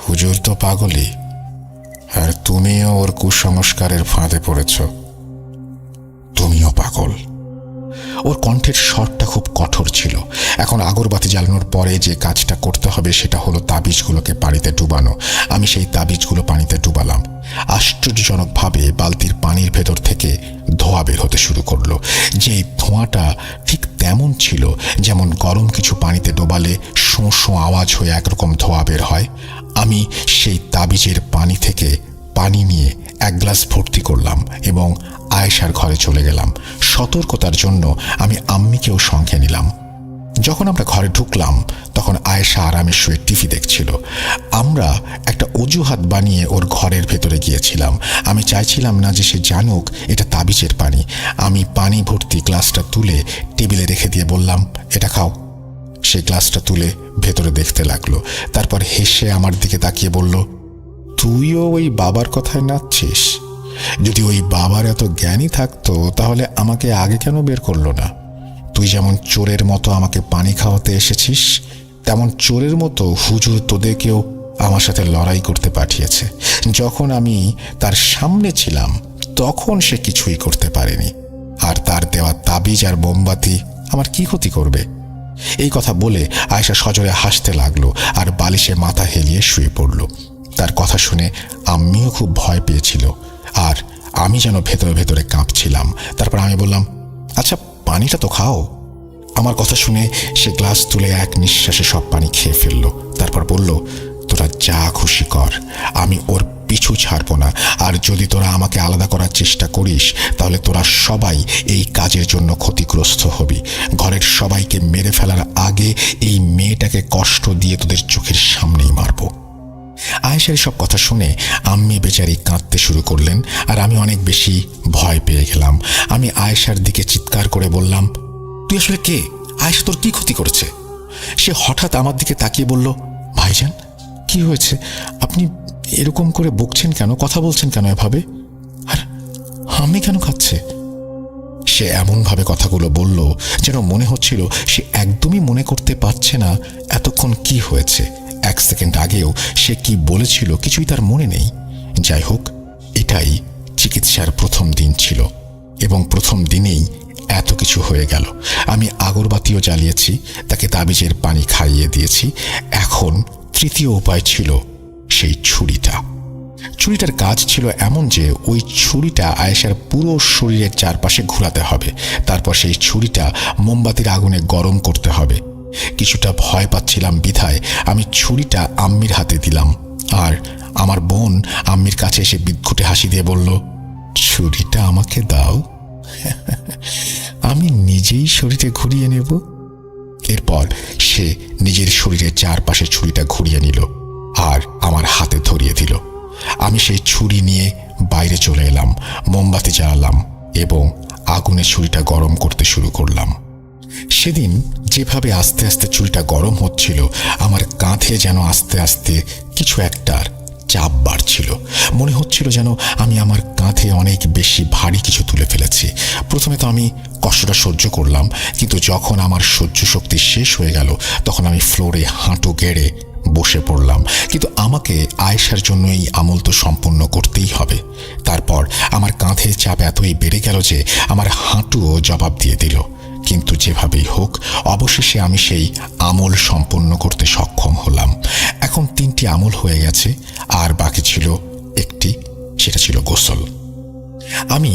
হুজুর তো পাগলই, আর তুমিও ওর কুসংস্কারের ফাঁদে পড়েছ। তুমিও পাগল। ওর কণ্ঠের স্বরটা খুব কঠোর ছিল। এখন আগরবাতি জ্বালানোর পরে যে কাজটা করতে হবে সেটা হলো তাবিজগুলোকে পানিতে ডুবানো। আমি সেই তাবিজগুলো পানিতে ডুবালাম। আশ্চর্যজনকভাবে বালতির পানির ভেতর থেকে ধোঁয়া বের হতে শুরু করলো। যে ধোঁয়াটা ঠিক তেমন ছিল যেমন গরম কিছু পানিতে ডোবালে শোঁ শোঁ আওয়াজ হয়ে একরকম ধোঁয়া বের হয়। আমি সেই তাবিজের পানি থেকে পানি নিয়ে এক গ্লাস ভর্তি করলাম এবং আয়েশার ঘরে চলে গেলাম। সতর্কতার জন্য আমি আম্মিকেও সঙ্গে নিলাম। যখন আমরা ঘরে ঢুকলাম তখন আয়েশা আরামে শুয়ে টিভি দেখছিল। আমরা একটা অজুহাত বানিয়ে ওর ঘরের ভেতরে গিয়েছিলাম। আমি চাইছিলাম না যে সে জানুক এটা তাবিজের পানি। আমি পানি ভর্তি গ্লাসটা তুলে টেবিলে রেখে দিয়ে বললাম, এটা খাও। সে গ্লাসটা তুলে ভেতরে দেখতে লাগলো। তারপর হেসে আমার দিকে তাকিয়ে বলল, তুইও ওই বাবার কথায় নাচছিস? যদি ওই বাবার এত জ্ঞানী থাকতো তাহলে আমাকে আগে কেন বের করলো না? তুই যেমন চোরের মতো আমাকে পানি খাওয়াতে এসেছিস, তেমন চোরের মতো হুজুর তোদেরকেও আমার সাথে লড়াই করতে পাঠিয়েছে। যখন আমি তার সামনে ছিলাম তখন সে কিছুই করতে পারেনি, আর তার দেওয়া তাবিজ আর মোমবাতি আমার কি ক্ষতি করবে? এই কথা বলে আয়েশা সজোরে হাসতে লাগলো আর বালিশে মাথা হেলিয়ে শুয়ে পড়ল। তার কথা শুনে আম্মিও খুব ভয় পেয়েছিল, আর আমি যেন ভেতরে ভেতরে কাঁপছিলাম। তারপর আমি বললাম, আচ্ছা পানিটা তো খাও। আমার কথা শুনে সে গ্লাস তুলে এক নিঃশ্বাসে সব পানি খেয়ে ফেলল। তারপর বলল, তোরা যা খুশি কর, আমি ওর পিছু ছাড়ব না। আর যদি তোরা আমাকে আলাদা করার চেষ্টা করিস তাহলে তোরা সবাই এই কাজের জন্য ক্ষতিগ্রস্ত হবি। ঘরের সবাইকে মেরে ফেলার আগে এই মেয়েটাকে কষ্ট দিয়ে তোদের চোখের সামনেই মারব। আয়েশার সব কথা শুনে আম্মি বেচারি কাঁদতে শুরু করলেন, আর আমি অনেক বেশি ভয় পেয়ে গেলাম। আমি আয়েশার দিকে চিৎকার করে বললাম, তুই আসলে কে? আয়েশা তোর কি ক্ষতি করেছে? সে হঠাৎ আমার দিকে তাকিয়ে বলল, ভাইজান কি হয়েছে? আপনি এরকম করে বকছেন কেন? কথা বলছেন কেন এভাবে? আর আম্মি কেন খাচ্ছে? সে এমনভাবে কথাগুলো বলল যেন মনে হচ্ছিল সে একদমই মনে করতে পারছে না এতক্ষণ কি হয়েছে। এক সেকেন্ড আগেও সে কি বলেছিল কিছুই তার মনে নেই। যাই হোক, এটাই চিকিৎসার প্রথম দিন ছিল এবং প্রথম দিনেই এত কিছু হয়ে গেল। আমি আগরবাতিও জ্বালিয়েছি, তাকে তাবিজের পানি খাইয়ে দিয়েছি। এখন তৃতীয় উপায় ছিল সেই ছুরিটা। ছুরিটার কাজ ছিল এমন যে ওই ছুরিটা আয়েশার পুরো শরীরের চারপাশে ঘোরাতে হবে। তারপর সেই ছুরিটা মোমবাতির আগুনে গরম করতে হবে। কিছুটা ভয় পাচ্ছিলাম বিধায় আমি ছুরিটা আম্মির হাতে দিলাম, আর আমার বোন আম্মির কাছে এসে বিদঘুটে হাসি দিয়ে বলল, ছুরিটা আমাকে দাও, আমি নিজেই শরীরে ঘুরিয়ে নেব। এরপর সে নিজের শরীরের চারপাশে ছুরিটা ঘুরিয়ে নিল আর আমার হাতে ধরিয়ে দিল। আমি সেই ছুরি নিয়ে বাইরে চলে এলাম, মোমবাতি জ্বালালাম এবং আগুনে ছুরিটা গরম করতে শুরু করলাম। সেদিন যেভাবে আস্তে আস্তে ছুরিটা গরম হচ্ছিল, আমার কাঁধে যেন আস্তে আস্তে কিছু একটার চাপ বাড়ছিল। মনে হচ্ছিল যেন আমি আমার কাঁধে অনেক বেশি ভারী কিছু তুলে ফেলেছি। প্রথমে তো আমি কষ্টটা সহ্য করলাম, কিন্তু যখন আমার সহ্য শক্তি শেষ হয়ে গেল তখন আমি ফ্লোরে হাঁটু গেড়ে বসে পড়লাম। কিন্তু আমাকে আয়েশার জন্য এই আমল তো সম্পূর্ণ করতেই হবে। তারপর আমার কাঁধের চাপ এতই বেড়ে গেল যে আমার হাঁটুও জবাব দিয়ে দিল। কিন্তু যেভাবেই হোক অবশেষে আমি সেই আমল সম্পন্ন করতে সক্ষম হলাম। এখন 3টি আমল হয়ে গেছে, আর বাকি ছিল একটি, সেটা ছিল গোসল। আমি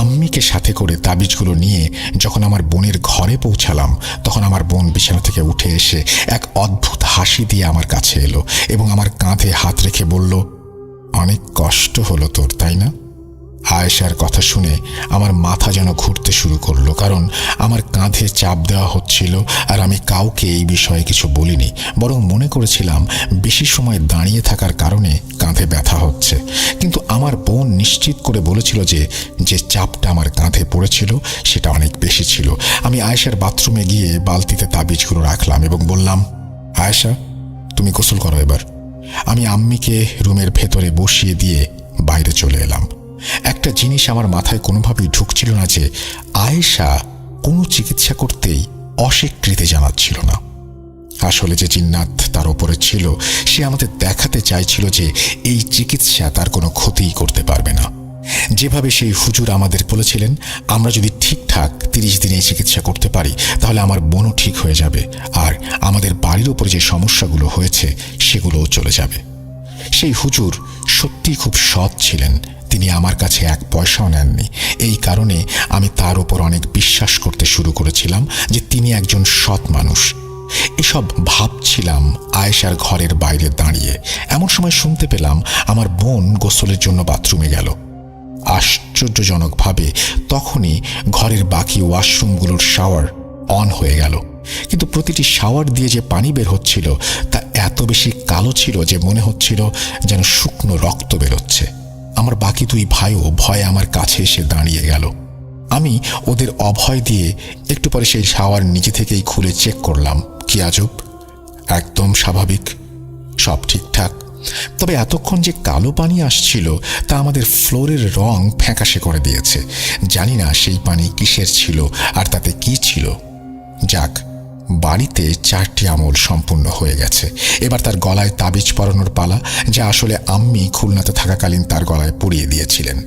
আম্মিকে সাথে করে তাবিজগুলো নিয়ে যখন আমার বোনের ঘরে পৌঁছালাম তখন আমার বোন বিছানা থেকে উঠে এসে এক অদ্ভুত হাসি দিয়ে আমার কাছে এলো এবং আমার কাঁধে হাত রেখে বলল, অনেক কষ্ট হলো তোর, তাই না? আয়েশার কথা শুনে আমার মাথা যেন ঘুরতে শুরু করলো, কারণ আমার কাঁধে চাপ দেওয়া হচ্ছিল আর আমি কাউকে এই বিষয়ে কিছু বলিনি, বরং মনে করেছিলাম বেশি সময় দাঁড়িয়ে থাকার কারণে কাঁধে ব্যথা হচ্ছে। কিন্তু আমার বোন নিশ্চিত করে বলেছিল যে যে চাপটা আমার কাঁধে পড়েছিল সেটা অনেক বেশি ছিল। আমি আয়েশার বাথরুমে গিয়ে বালতিতে তাবিজগুলো রাখলাম এবং বললাম, আয়েশা তুমি গোসল করো এবার। আমি আম্মিকে রুমের ভেতরে বসিয়ে দিয়ে বাইরে চলে এলাম। একটা জিনিস আমার মাথায় কোনোভাবেই ঢুকছিল না যে আয়েশা কোনো চিকিৎসা করতেই অস্বীকৃতি জানাচ্ছিল না। আসলে যে জিন্নাত তার ওপরে ছিল সে আমাদের দেখাতে চাইছিল যে এই চিকিৎসা তার কোনো ক্ষতিই করতে পারবে না। যেভাবে সেই হুজুর আমাদের বলেছিলেন, আমরা যদি ঠিকঠাক 30 দিনে এই চিকিৎসা করতে পারি তাহলে আমার বোনও ঠিক হয়ে যাবে, আর আমাদের বাড়ির ওপর যে সমস্যাগুলো হয়েছে সেগুলোও চলে যাবে। সেই হুজুর সত্যিই খুব সৎ ছিলেন। তিনি আমার কাছে 1 পয়সাও নেননি। এই কারণে আমি তার উপর অনেক বিশ্বাস করতে শুরু করেছিলাম যে তিনি একজন সৎ মানুষ। এসব ভাবছিলাম আয়েশার ঘরের বাইরে দাঁড়িয়ে। এমন সময় শুনতে পেলাম আমার বোন গোসলের জন্য বাথরুমে গেল। আশ্চর্যজনকভাবে তখনই ঘরের বাকি ওয়াশরুমগুলোর শাওয়ার অন হয়ে গেল, কিন্তু প্রতিটি শাওয়ার দিয়ে যে পানি বের হচ্ছিল তা এত বেশি কালো ছিল যে মনে হচ্ছিল যেন শুকনো রক্ত বেরোচ্ছে। আমার বাকি 2 ভাইও ভয়ে আমার কাছে এসে দাঁড়িয়ে গেল। আমি ওদের অভয় দিয়ে একটু পরে সেই শাওয়ার নিজে থেকেই খুলে চেক করলাম। কি আজব, একদম স্বাভাবিক, সব ঠিকঠাক। তবে এতক্ষণ যে কালো পানি আসছিল তা আমাদের ফ্লোরের রং ফ্যাকাশে করে দিয়েছে। জানি না সেই পানি কিসের ছিল আর তাতে কি ছিল। যাক, বাড়িতে 4টি আমল সম্পূর্ণ হয়ে গেছে। এবার তার গলায় তাবিজ পরানোর পালা, যা আসলে আম্মি খুলনাতে থাকাকালীন তার গলায় পরিয়ে দিয়েছিলেন।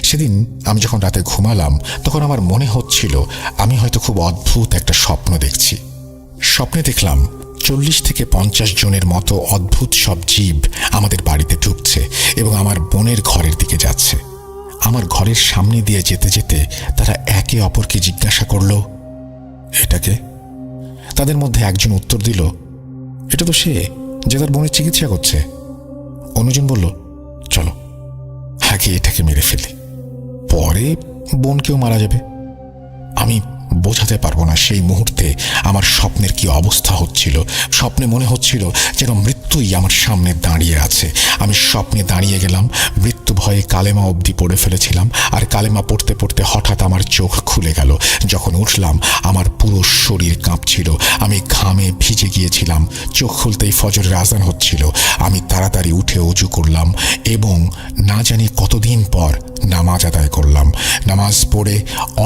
সেদিন আমি যখন রাতে ঘুমালাম তখন আমার মনে হচ্ছিল আমি হয়তো খুব অদ্ভুত একটা স্বপ্ন দেখছি। স্বপ্নে দেখলাম 40 থেকে 50 জনের মতো অদ্ভুত সব জীব আমাদের বাড়িতে ঢুকছে এবং আমার বোনের ঘরের দিকে যাচ্ছে। আমার ঘরের সামনে দিয়ে যেতে যেতে তারা একে অপরকে জিজ্ঞাসা করল, এটাকে? তাদের মধ্যে একজন উত্তর দিল, এটা তো সে যে তার বোনের চিকিৎসা করছে। অন্যজন বলল, চলো আগে এটাকে মেরে ফেলি, পরে বোনকেও মারা যাবে। আমি বোঝাতে পারবো না সেই মুহূর্তে আমার স্বপ্নের কি অবস্থা হচ্ছিল। স্বপ্নে মনে হচ্ছিল যেন মৃত্যুই আমার সামনে দাঁড়িয়ে আছে। আমি স্বপ্নে দাঁড়িয়ে গেলাম, মৃত্যু ভয়ে কালেমা অবধি পড়ে ফেলেছিলাম, আর কালেমা পড়তে পড়তে হঠাৎ আমার চোখ খুলে গেল। যখন উঠলাম আমার পুরো শরীর কাঁপছিল, আমি ঘামে ভিজে গিয়েছিলাম। চোখ খুলতেই ফজরের আজান হচ্ছিল। আমি তাড়াতাড়ি উঠে অজু করলাম এবং না জানি কতদিন পর নামাজ আদায় করলাম। নামাজ পড়ে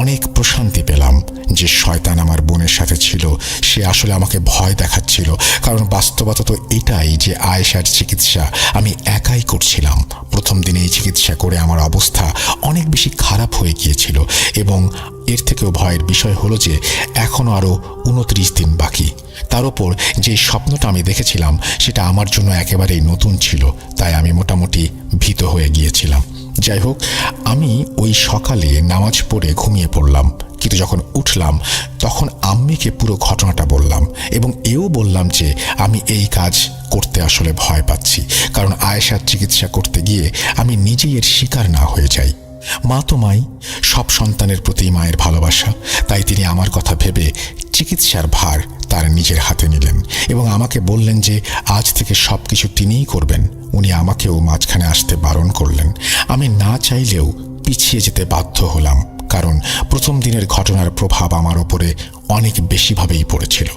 অনেক প্রশান্তি পেলাম। যে শয়তান আমার বোনের সাথে ছিল সে আসলে আমাকে ভয় দেখাচ্ছিল, কারণ বাস্তবতা তো এটাই যে আয়েশার চিকিৎসা আমি একাই করছিলাম। প্রথম দিনে এই চিকিৎসা করে আমার অবস্থা অনেক বেশি খারাপ হয়ে গিয়েছিল এবং এর থেকেও ভয়ের বিষয় হলো যে এখনও আরও 29 দিন বাকি। তার ওপর যে স্বপ্নটা আমি দেখেছিলাম সেটা আমার জন্য একেবারেই নতুন ছিল, তাই আমি মোটামুটি ভীত হয়ে গিয়েছিলাম। যাই হোক, আমি ওই সকালে নামাজ পড়ে ঘুমিয়ে পড়লাম, কিন্তু যখন উঠলাম তখন আম্মিকে পুরো ঘটনাটা বললাম এবং এও বললাম যে আমি এই কাজ করতে আসলে ভয় পাচ্ছি, কারণ আয়েশার চিকিৎসা করতে গিয়ে আমি নিজেই এর শিকার না হয়ে যাই। মা তো মাই, সব সন্তানের প্রতি মায়ের ভালোবাসা, তাই তিনি আমার কথা ভেবে চিকিৎসার ভার তার নিজের হাতে নিলেন এবং আমাকে বললেন যে আজ থেকে সব কিছু তিনিই করবেন। উনি আমাকেও মাঝখানে আসতে বারণ করলেন। আমি না চাইলেও পিছিয়ে যেতে বাধ্য হলাম, কারণ প্রথম দিনের ঘটনার প্রভাব আমার ওপরে অনেক বেশিভাবেই পড়েছিল।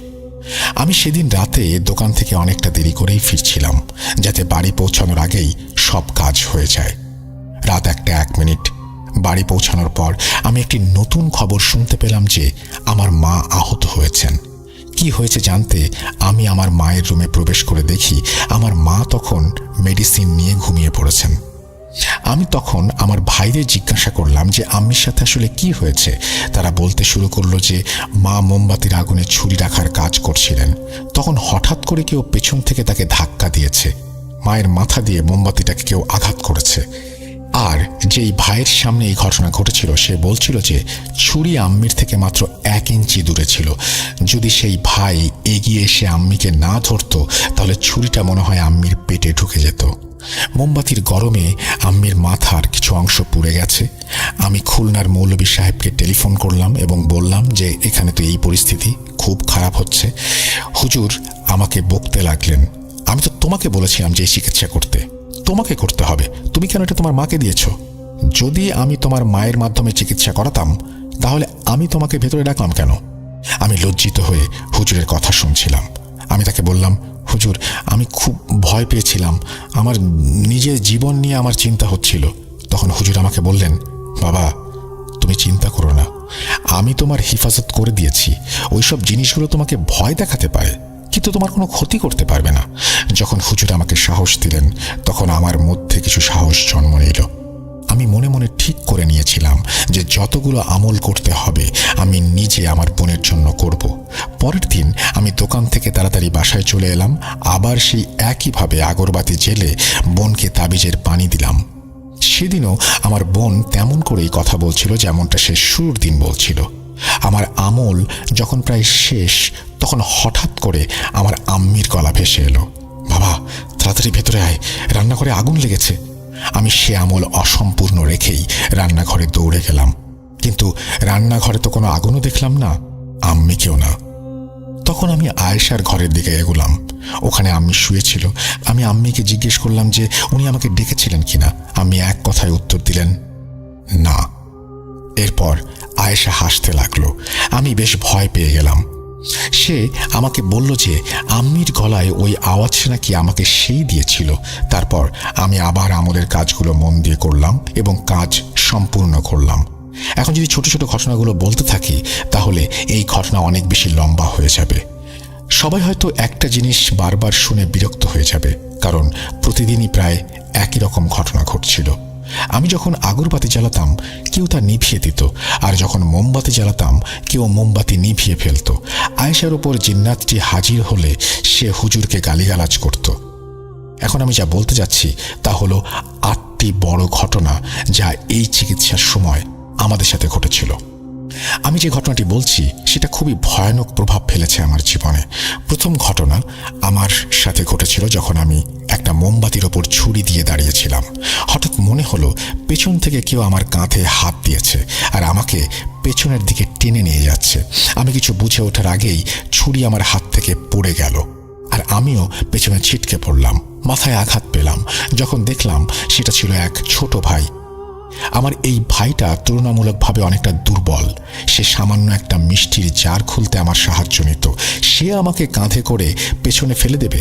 আমি সেদিন রাতে দোকান থেকে অনেকটা দেরি করেই ফিরছিলাম, যাতে বাড়ি পৌঁছানোর আগেই সব কাজ হয়ে যায়। রাত 1 মিনিট। বাড়ি পৌঁছানোর পর আমি একটি নতুন খবর শুনতে পেলাম যে আমার মা আহত হয়েছেন। কি হয়েছে জানতে আমি আমার মায়ের রুমে প্রবেশ করে দেখি আমার মা তখন মেডিসিন নিয়ে ঘুমিয়ে পড়েছেন। আমি তখন আমার ভাইদের জিজ্ঞাসা করলাম যে আম্মির সাথে আসলে কি হয়েছে। তারা বলতে শুরু করলো যে মা মোমবাতির আগুনে ছুরি রাখার কাজ করছিলেন, তখন হঠাৎ করে কেউ পেছন থেকে তাকে ধাক্কা দিয়েছে। মায়ের মাথা দিয়ে মোমবাতিটাকে কেউ আঘাত করেছে। আর যেই ভাইয়ের সামনে এই ঘটনা ঘটেছিল সে বলছিল যে ছুরি আম্মির থেকে মাত্র 1 ইঞ্চি দূরে ছিল। যদি সেই ভাই এগিয়ে এসে আম্মিকে না ধরত তাহলে ছুরিটা মনে হয় আম্মির পেটে ঢুকে যেত। মোমবাতির গরমে আম্মির মাথার কিছু অংশ পুড়ে গেছে। আমি খুলনার মৌলভী সাহেবকে টেলিফোন করলাম এবং বললাম যে এখানে তো এই পরিস্থিতি, খুব খারাপ হচ্ছে। হুজুর আমাকে বকতে লাগলেন, আমি তো তোমাকে বলেছিলাম যে এই চিকিৎসা করতে, তোমাকে করতে হবে, তুমি কেন এটা তোমার মাকে দিয়েছ? যদি আমি তোমার মায়ের মাধ্যমে চিকিৎসা করাতাম তাহলে আমি তোমাকে ভেতরে ডাকলাম কেন? আমি লজ্জিত হয়ে হুজুরের কথা শুনছিলাম। আমি তাকে বললাম, হুজুর, আমি খুব ভয় পেয়েছিলাম, আমার নিজের জীবন নিয়ে আমার চিন্তা হচ্ছিল। তখন হুজুর আমাকে বললেন, বাবা তুমি চিন্তা করো না, আমি তোমার হেফাজত করে দিয়েছি। ওইসব জিনিসগুলো তোমাকে ভয় দেখাতে পারে, কিন্তু তোমার কোনো ক্ষতি করতে পারবে না। যখন হুজুর আমাকে সাহস দিলেন, তখন আমার মধ্যে কিছু সাহস জন্ম নিল। আমি মনে মনে ঠিক করে নিয়েছিলাম যে যতগুলো আমল করতে হবে আমি নিজে আমার বোনের জন্য করব। পরের দিন আমি দোকান থেকে তাড়াতাড়ি বাসায় চলে এলাম। আবার সেই একইভাবে আগরবাতি জেলে বোনকে তাবিজের পানি দিলাম। সেদিনও আমার বোন তেমন করেই কথা বলছিল, যেমনটা সে শুরুর দিন বলছিল। আমার আমল যখন প্রায় শেষ, তখন হঠাৎ করে আমার আম্মির গলা ভেসে এলো, বাবা তাড়াতাড়ি ভেতরে আয়, রান্নাঘরে আগুন লেগেছে। আমি সে আমল অসম্পূর্ণ রেখেই রান্নাঘরে দৌড়ে গেলাম, কিন্তু রান্নাঘরে তো কোনো আগুনও দেখলাম না, আম্মিকেও না। তখন আমি আয়েশার ঘরের দিকে এগোলাম। ওখানে আম্মি শুয়েছিল। আমি আম্মিকে জিজ্ঞেস করলাম যে উনি আমাকে ডেকেছিলেন কিনা। আম্মি এক কথায় উত্তর দিলেন, না। এরপর আয়েশা হাসতে লাগলো। আমি বেশ ভয় পেয়ে গেলাম। সে আমাকে বলল যে আম্মির গলায় ওই আওয়াজ নাকি আমাকে সেই দিয়েছিল। তারপর আমি আবার আমলের কাজগুলো মন দিয়ে করলাম এবং কাজ সম্পূর্ণ করলাম। এখন যদি ছোট ছোট ঘটনাগুলো বলতে থাকি তাহলে এই ঘটনা অনেক বেশি লম্বা হয়ে যাবে। সবাই হয়তো একটা জিনিস বারবার শুনে বিরক্ত হয়ে যাবে, কারণ প্রতিদিনই প্রায় একই রকম ঘটনা ঘটছিল। আমি যখন আগরবাতি জ্বালাতাম কেউ তা নিভিয়ে দিত, আর যখন মোমবাতি জ্বালাতাম কেউ মোমবাতি নিভিয়ে ফেলত। আয়েশার ওপর জিন্নাতটি হাজির হলে সে হুজুরকে গালিগালাজ করত। এখন আমি যা বলতে যাচ্ছি তা হলো 8টি বড় ঘটনা যা এই চিকিৎসার সময় আমাদের সাথে ঘটেছিল। আমি যে ঘটনাটি বলছি সেটা খুবই ভয়ানক প্রভাব ফেলেছে আমার জীবনে। প্রথম ঘটনা আমার সাথে ঘটেছিল যখন আমি একটা মোমবাতির ওপর ছুরি দিয়ে দাঁড়িয়েছিলাম। হঠাৎ মনে হলো পেছন থেকে কেউ আমার কাঁধে হাত দিয়েছে আর আমাকে পেছনের দিকে টেনে নিয়ে যাচ্ছে। আমি কিছু বুঝে ওঠার আগেই ছুরি আমার হাত থেকে পড়ে গেল, আর আমিও পেছনে ছিটকে পড়লাম। মাথায় আঘাত পেলাম। যখন দেখলাম সেটা ছিল এক ছোট ভাই। আমার এই ভাইটা তুলনামূলকভাবে অনেকটা দুর্বল। সে সামান্য একটা মিষ্টির জার খুলতে আমার সাহায্য নিত। সে আমাকে কাঁধে করে পেছনে ফেলে দেবে,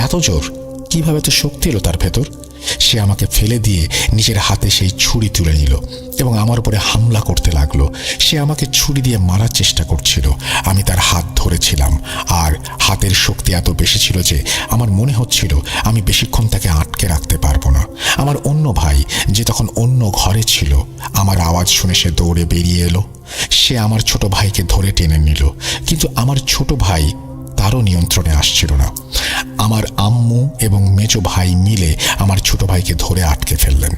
এত জোর কিভাবে তো শক্তি এলো তার ভেতর। সে আমাকে ফেলে দিয়ে নিজের হাতে সেই ছুরি তুলে নিল এবং আমার উপরে হামলা করতে লাগলো। সে আমাকে ছুরি দিয়ে মারার চেষ্টা করছিল। আমি তার হাত ধরেছিলাম, আর হাতের শক্তি এত বেশি ছিল যে আমার মনে হচ্ছিল আমি বেশিক্ষণ তাকে আটকে রাখতে পারবো না। আমার অন্য ভাই, যে তখন অন্য ঘরে ছিল, আমার আওয়াজ শুনে সে দৌড়ে বেরিয়ে এলো। সে আমার ছোট ভাইকে ধরে টেনে নিল, কিন্তু আমার ছোট ভাই তারও নিয়ন্ত্রণে আসছিল না। আমার আম্মু এবং মেজো ভাই মিলে আমার ছোট ভাইকে ধরে আটকে ফেললেন।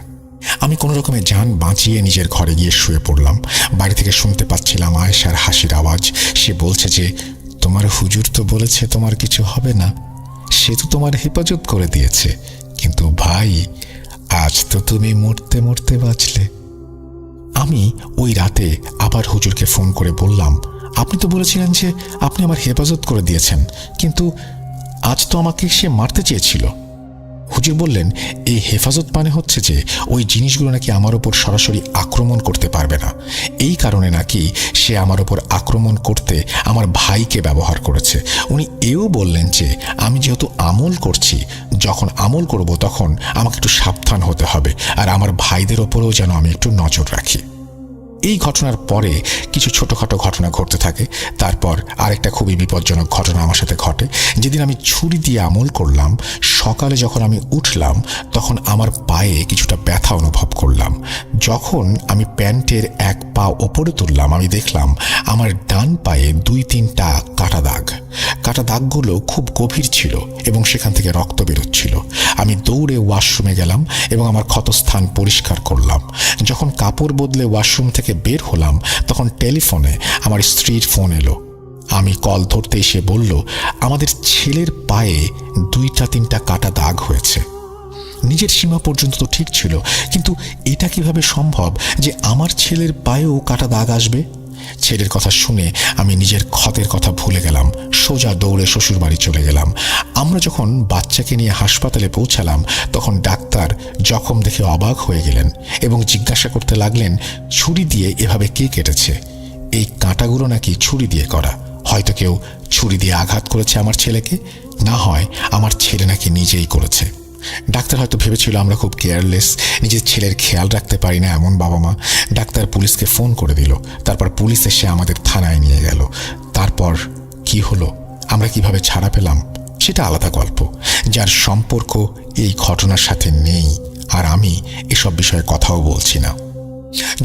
আমি কোনো রকমে জান বাঁচিয়ে নিজের ঘরে গিয়ে শুয়ে পড়লাম। বাড়ি থেকে শুনতে পাচ্ছিলাম আয়েশার হাসির আওয়াজ। সে বলছে যে, তোমার হুজুর তো বলেছে তোমার কিছু হবে না, সে তো তোমার হেফাজত করে দিয়েছে, কিন্তু ভাই আজ তো তুমি মরতে মরতে বাঁচলে। আমি ওই রাতে আবার হুজুরকে ফোন করে বললাম, আপনি তো বলেছিলেন যে আপনি আমার হেফাজত করে দিয়েছেন, কিন্তু আজ তো আমাকে সে মারতে চেয়েছিল। হুজুর বললেন, এই হেফাজত মানে হচ্ছে যে ওই জিনিসগুলো নাকি আমার ওপর সরাসরি আক্রমণ করতে পারবে না। এই কারণে নাকি সে আমার ওপর আক্রমণ করতে আমার ভাইকে ব্যবহার করেছে। উনি এও বললেন যে আমি যেহেতু আমল করছি, যখন আমল করব তখন আমাকে একটু সাবধান হতে হবে, আর আমার ভাইদের ওপরেও যেন আমি একটু নজর রাখি। এই ঘটনার পরে কিছু ছোটখাটো ঘটনা ঘটতে থাকে। তারপর আরেকটা খুবই বিপজ্জনক ঘটনা আমার সাথে ঘটে। যেদিন আমি ছুরি দিয়ে আমল করলাম, সকালে যখন আমি উঠলাম তখন আমার পায়ে কিছুটা ব্যথা অনুভব করলাম। যখন আমি প্যান্টের এক পা ওপরে তুললাম, আমি দেখলাম আমার ডান পায়ে 2-3টা কাটা দাগ। কাটা দাগগুলো খুব গভীর ছিল এবং সেখান থেকে রক্ত বেরোচ্ছিল। আমি দৌড়ে ওয়াশরুমে গেলাম এবং আমার ক্ষতস্থান পরিষ্কার করলাম। যখন কাপড় বদলে ওয়াশরুম থেকে বের হলাম তখন টেলিফোনে আমার স্ত্রীর ফোন এলো। আমি কল ধরতেই সে বলল, আমাদের ছেলের পায়ে 2-3টা কাটা দাগ হয়েছে। নিজের সীমা পর্যন্ত তো ঠিক ছিল, কিন্তু এটা কিভাবে সম্ভব যে আমার ছেলের পায়েও কাটা দাগ আসবে? ছেলের কথা শুনে আমি নিজের ক্ষতের কথা ভুলে গেলাম। সোজা দৌড়ে শ্বশুর বাড়ি চলে গেলাম। আমরা যখন বাচ্চাকে নিয়ে হাসপাতালে পৌঁছালাম তখন ডাক্তার জখম দেখে অবাক হয়ে গেলেন এবং জিজ্ঞাসা করতে লাগলেন, ছুরি দিয়ে এভাবে কে কেটেছে? এই কাঁটাগুলো নাকি ছুরি দিয়ে করা। হয়তো কেউ ছুরি দিয়ে আঘাত করেছে আমার ছেলেকে, না হয় আমার ছেলে নাকি নিজেই করেছে। ডাক্তার হয়তো ভেবেছিল আমরা খুব কেয়ারলেস, নিজের ছেলের খেয়াল রাখতে পারি না এমন বাবা মা। ডাক্তার পুলিশকে ফোন করে দিল, তারপর পুলিশ এসে আমাদের থানায় নিয়ে গেল। তারপর কি হলো, আমরা কিভাবে ছাড়া পেলাম, সেটা আলাদা গল্প, যার সম্পর্ক এই ঘটনার সাথে নেই। আর আমি এসব বিষয়ে কথাও বলছি না।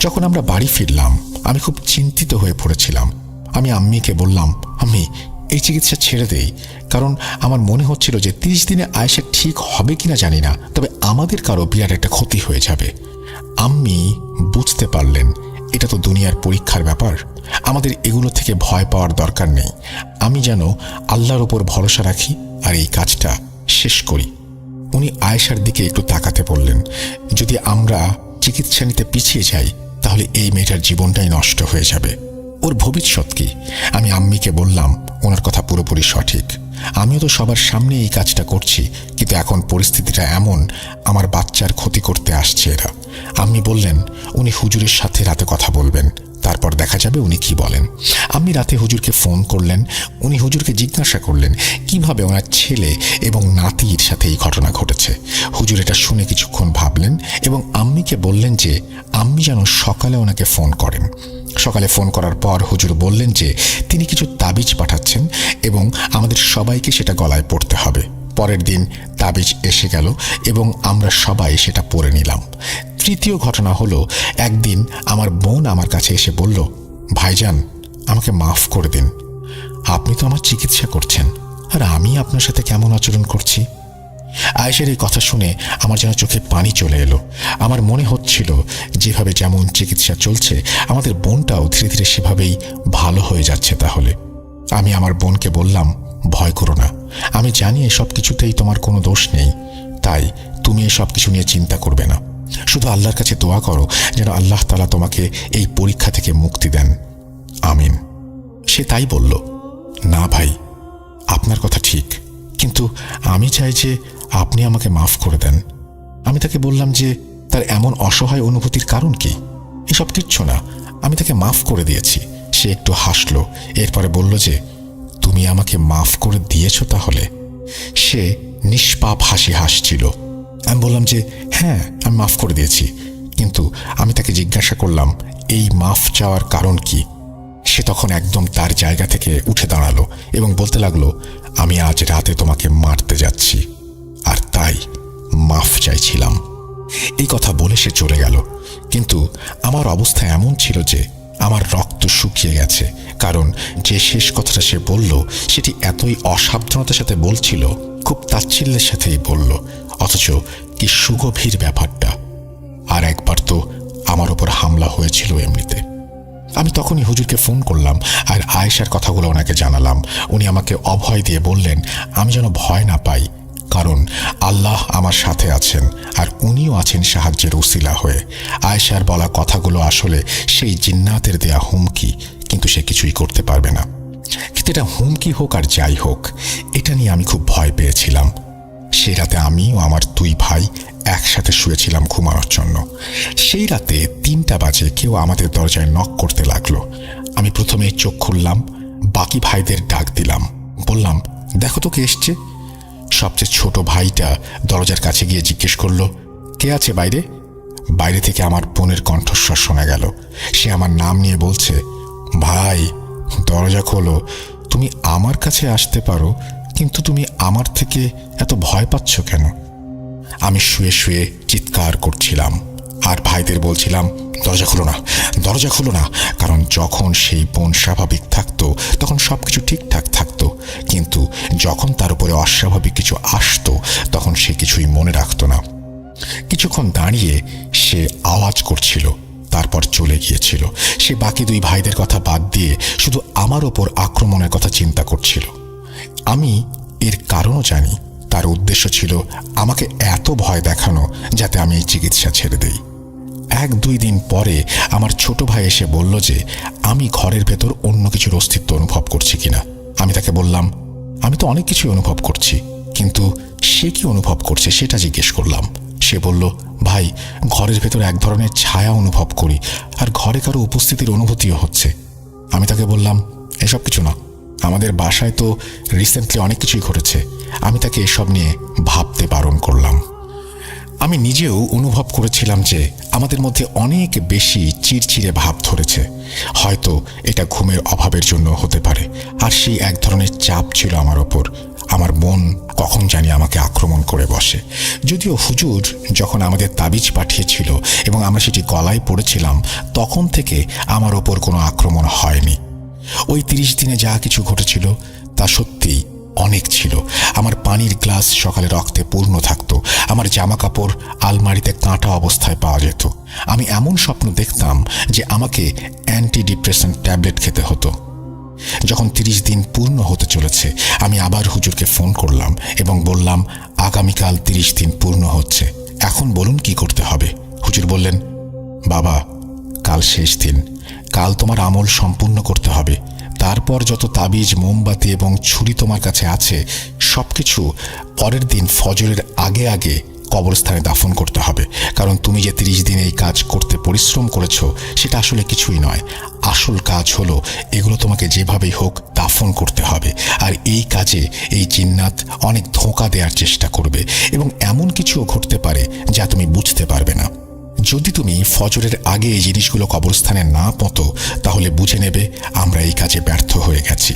যখন আমরা বাড়ি ফিরলাম আমি খুব চিন্তিত হয়ে পড়েছিলাম। আমি আম্মিকে বললাম, আম্মি এই চিকিৎসা ছেড়ে দেই, কারণ আমার মনে হচ্ছিল যে 30 দিনে আয়েশা ঠিক হবে কিনা জানি না, তবে আমাদের কারো বিরাট একটা ক্ষতি হয়ে যাবে। আম্মি বুঝতে পারলেন এটা তো দুনিয়ার পরীক্ষার ব্যাপার, আমাদের এগুলো থেকে ভয় পাওয়ার দরকার নেই। আমি যেন আল্লাহর উপর ভরসা রাখি আর এই কাজটা শেষ করি। উনি আয়েশার দিকে একটু তাকাতে বললেন, যদি আমরা চিকিৎসা নিতে পিছিয়ে যাই তাহলে এই মেয়েটার জীবনটাই নষ্ট হয়ে যাবে, ওর ভবিষ্যৎ কি? আমি আম্মিকে বললাম, ওনার কথা পুরোপুরি সঠিক, আমিও তো সবার সামনে এই কাজটা করছি, কিন্তু এখন পরিস্থিতিটা এমন, আমার বাচ্চার ক্ষতি করতে আসছে এরা। আম্মি বললেন উনি হুজুরের সাথে রাতে কথা বলবেন, তারপর দেখা যাবে উনি কি বলেন। আম্মি রাতে হুজুরকে ফোন করলেন। উনি হুজুরকে জিজ্ঞাসা করলেন কিভাবে ওনার ছেলে এবং নাতির সাথে এই ঘটনা ঘটেছে। হুজুর এটা শুনে কিছুক্ষণ ভাবলেন এবং আম্মিকে বললেন যে আম্মি যেন সকালে ওনাকে ফোন করেন। সকালে ফোন করার পর হুজুর বললেন যে তিনি কিছু তাবিজ পাঠাচ্ছেন এবং আমাদের সবাইকে সেটা গলায় পড়তে হবে। পরের দিন তাবিজ এসে গেল এবং আমরা সবাই সেটা পরে নিলাম। তৃতীয় ঘটনা হলো, একদিন আমার বোন আমার কাছে এসে বলল, ভাইজান আমাকে মাফ করে দিন, আপনি তো আমার চিকিৎসা করছেন আর আমি আপনার সাথে কেমন আচরণ করছি। আয়েশার এই কথা শুনে আমার যেন চোখে পানি চলে এলো। আমার মনে হচ্ছিল যেভাবে যেমন চিকিৎসা চলছে আমাদের বোনটাও ধীরে ধীরে সেভাবেই ভালো হয়ে যাচ্ছে। তাহলে আমি আমার বোনকে বললাম, ভয় করো না, আমি জানি এসব কিছুতেই তোমার কোনো দোষ নেই, তাই তুমি এসব কিছু নিয়ে চিন্তা করবে না, শুধু আল্লাহর কাছে দোয়া করো যেন আল্লাহ তাআলা তোমাকে এই পরীক্ষা থেকে মুক্তি দেন, আমিন। সে তাই বলল, না ভাই আপনার কথা ঠিক, কিন্তু আমি চাই যে আপনি আমাকে মাফ করে দেন। আমি তাকে বললাম যে তার এমন অসহায় অনুভূতির কারণ কি। এসব কিচ্ছু না, আমি তাকে মাফ করে দিয়েছি। সে একটু হাসলো, এরপরে বলল যে তুমি আমাকে মাফ করে দিয়েছ তাহলে। সে নিষ্পাপ হাসি হাসছিল। আমি বললাম যে হ্যাঁ আমি মাফ করে দিয়েছি, কিন্তু আমি তাকে জিজ্ঞাসা করলাম এই মাফ চাওয়ার কারণ কি। সে তখন একদম তার জায়গা থেকে উঠে দাঁড়ালো এবং বলতে লাগলো, আমি আজ রাতে তোমাকে মারতে যাচ্ছি আর তাই মাফ চাইছিলাম। এই কথা বলে সে চলে গেল, কিন্তু আমার অবস্থা এমন ছিল যে আমার রক্ত শুকিয়ে গেছে, কারণ যে শেষ কথাটা সে বলল সেটি এতই অসাবধানতার সাথে বলছিল, খুব তাচ্ছিল্যের সাথেই বলল, অথচ কি সুগভীর ব্যাপারটা। আর একবার তো আমার ওপর হামলা হয়েছিল এমনিতে। আমি তখনই হুজুরকে ফোন করলাম আর আয়েশার কথাগুলো ওনাকে জানালাম। উনি আমাকে অভয় দিয়ে বললেন আমি যেন ভয় না পাই, কারণ আল্লাহ আমার সাথে আছেন আর উনিও আছেন সাহায্যের উসিলা হয়ে। আয়েশার বলা কথাগুলো আসলে সেই জিন্নাতের দেয়া হুমকি, কিন্তু সে কিছুই করতে পারবে না। কিন্তু এটা হুমকি হোক আর যাই হোক, এটা নিয়ে আমি খুব ভয় পেয়েছিলাম। সে রাতে আমি ও আমার 2 ভাই একসাথে শুয়েছিলাম ঘুমানোর জন্য। সেই রাতে 3টা বাজে কেউ আমাদের দরজায় নক করতে লাগলো। আমি প্রথমে চোখ খুললাম, বাকি ভাইদের ডাক দিলাম, বললাম দেখো তো কে এসছে। সবচেয়ে ছোট ভাইটা দরজার কাছে গিয়ে জিজ্ঞেস করলো, কে আছে বাইরে। বাইরে থেকে আমার বোনের কণ্ঠস্বর শোনা গেল। সে আমার নাম নিয়ে বলছে, ভাই দরজা খোলো, তুমি আমার কাছে আসতে পারো, কিন্তু তুমি আমার থেকে এত ভয় পাচ্ছ কেন। আমি শুয়ে শুয়ে চিৎকার করছিলাম আর ভাইদের বলছিলাম, দরজা খুলো না, দরজা খুলো না, কারণ যখন সেই বোন স্বাভাবিক থাকতো তখন সবকিছু ঠিকঠাক থাকতো, কিন্তু যখন তার উপরে অস্বাভাবিক কিছু আসতো তখন সে কিছুই মনে রাখতো না। কিছুক্ষণ দাঁড়িয়ে সে আওয়াজ করছিল, তারপর চলে গিয়েছিল। সে বাকি 2 ভাইদের কথা বাদ দিয়ে শুধু আমার ওপর আক্রমণের কথা চিন্তা করছিল। আমি এর কারণও জানি, তার উদ্দেশ্য ছিল আমাকে এত ভয় দেখানো যাতে আমি এই চিকিৎসা ছেড়ে দেই। 1-2 দিন পরে আমার ছোট ভাই এসে বলল যে আমি ঘরের ভেতর অন্য কিছুর অস্তিত্ব অনুভব করছি কিনা। আমি তাকে বললাম আমি তো অনেক কিছুই অনুভব করছি, কিন্তু সে কি অনুভব করছে সেটা জিজ্ঞেস করলাম। সে বলল, ভাই ঘরের ভেতর এক ধরনের ছায়া অনুভব করি আর ঘরে কারো উপস্থিতির অনুভূতিও হচ্ছে। আমি তাকে বললাম এসব কিছু না, আমাদের বাসায় তো রিসেন্টলি অনেক কিছুই ঘটেছে। আমি তাকে এসব নিয়ে ভাবতে বারণ করলাম। আমি নিজেও অনুভব করেছিলাম যে আমাদের মধ্যে অনেক বেশি চিড়চিড়ে ভাব ধরেছে। হয়তো এটা ঘুমের অভাবের জন্য হতে পারে। আর সেই এক ধরনের চাপ ছিল আমার ওপর। আমার মন কখন জানি আমাকে আক্রমণ করে বসে। যদিও হুজুর যখন আমাদের তাবিজ পাঠিয়েছিল এবং আমরা সেটি গলায় পড়েছিলাম, তখন থেকে আমার ওপর কোনো আক্রমণ হয়নি। ওই 30 দিনে যা কিছু ঘটেছিল তা সত্যিই অনেক ছিল। আমার পানির গ্লাস সকালে রক্তে পূর্ণ থাকতো। আমার জামা কাপড় আলমারিতে কাঁটা অবস্থায় পাওয়া যেত। আমি এমন স্বপ্ন দেখতাম যে আমাকে অ্যান্টি ডিপ্রেশন ট্যাবলেট খেতে হতো। যখন 30 দিন পূর্ণ হতে চলেছে, আমি আবার হুজুরকে ফোন করলাম এবং বললাম, আগামীকাল 30 দিন পূর্ণ হচ্ছে, এখন বলুন কি করতে হবে। হুজুর বললেন, বাবা, কাল শেষ দিন, কাল তোমার আমল সম্পূর্ণ করতে হবে। তারপর যত তাবিজ, মোমবাতি এবং ছুরি তোমার কাছে আছে সবকিছু পরের দিন ফজরের আগে আগে কবরস্থানে দাফন করতে হবে। কারণ তুমি যে 30 দিন এই কাজ করতে পরিশ্রম করেছো সেটা আসলে কিছুই নয়। আসল কাজ হলো এগুলো তোমাকে যেভাবেই হোক দাফন করতে হবে। আর এই কাজে এই জিন্নাত অনেক ধোঁকা দেওয়ার চেষ্টা করবে এবং এমন কিছুও ঘটতে পারে যা তুমি বুঝতে পারবে না। যদি তুমি ফজরের আগে এই জিনিসগুলো কবরস্থানে না পতো, তাহলে বুঝে নেবে আমরা এই কাজে ব্যর্থ হয়ে গেছি।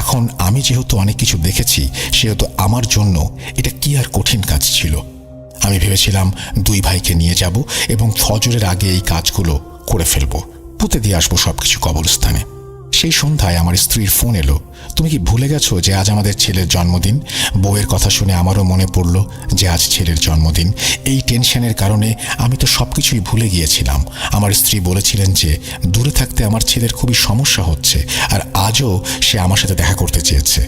এখন আমি যেহেতু অনেক কিছু দেখেছি, সেহেতু আমার জন্য এটা কি আর কঠিন কাজ ছিল। আমি ভেবেছিলাম 2 ভাইকে নিয়ে যাব এবং ফজরের আগে এই কাজগুলো করে ফেলবো, পুঁতে দিয়ে আসবো সবকিছু কবরস্থানে। সেই সন্ধ্যায় আমার স্ত্রীর ফোন এলো, তুমি কি ভুলে গেছো যে আজ আমাদের ছেলের জন্মদিন? বউয়ের কথা শুনে আমারও মনে পড়ল যে আজ ছেলের জন্মদিন। এই টেনশনের কারণে আমি তো সবকিছুই ভুলে গিয়েছিলাম। আমার স্ত্রী বলেছিলেন যে দূরে থাকতে আমার ছেলের খুবই সমস্যা হচ্ছে, আর আজও সে আমার সাথে দেখা করতে চেয়েছে।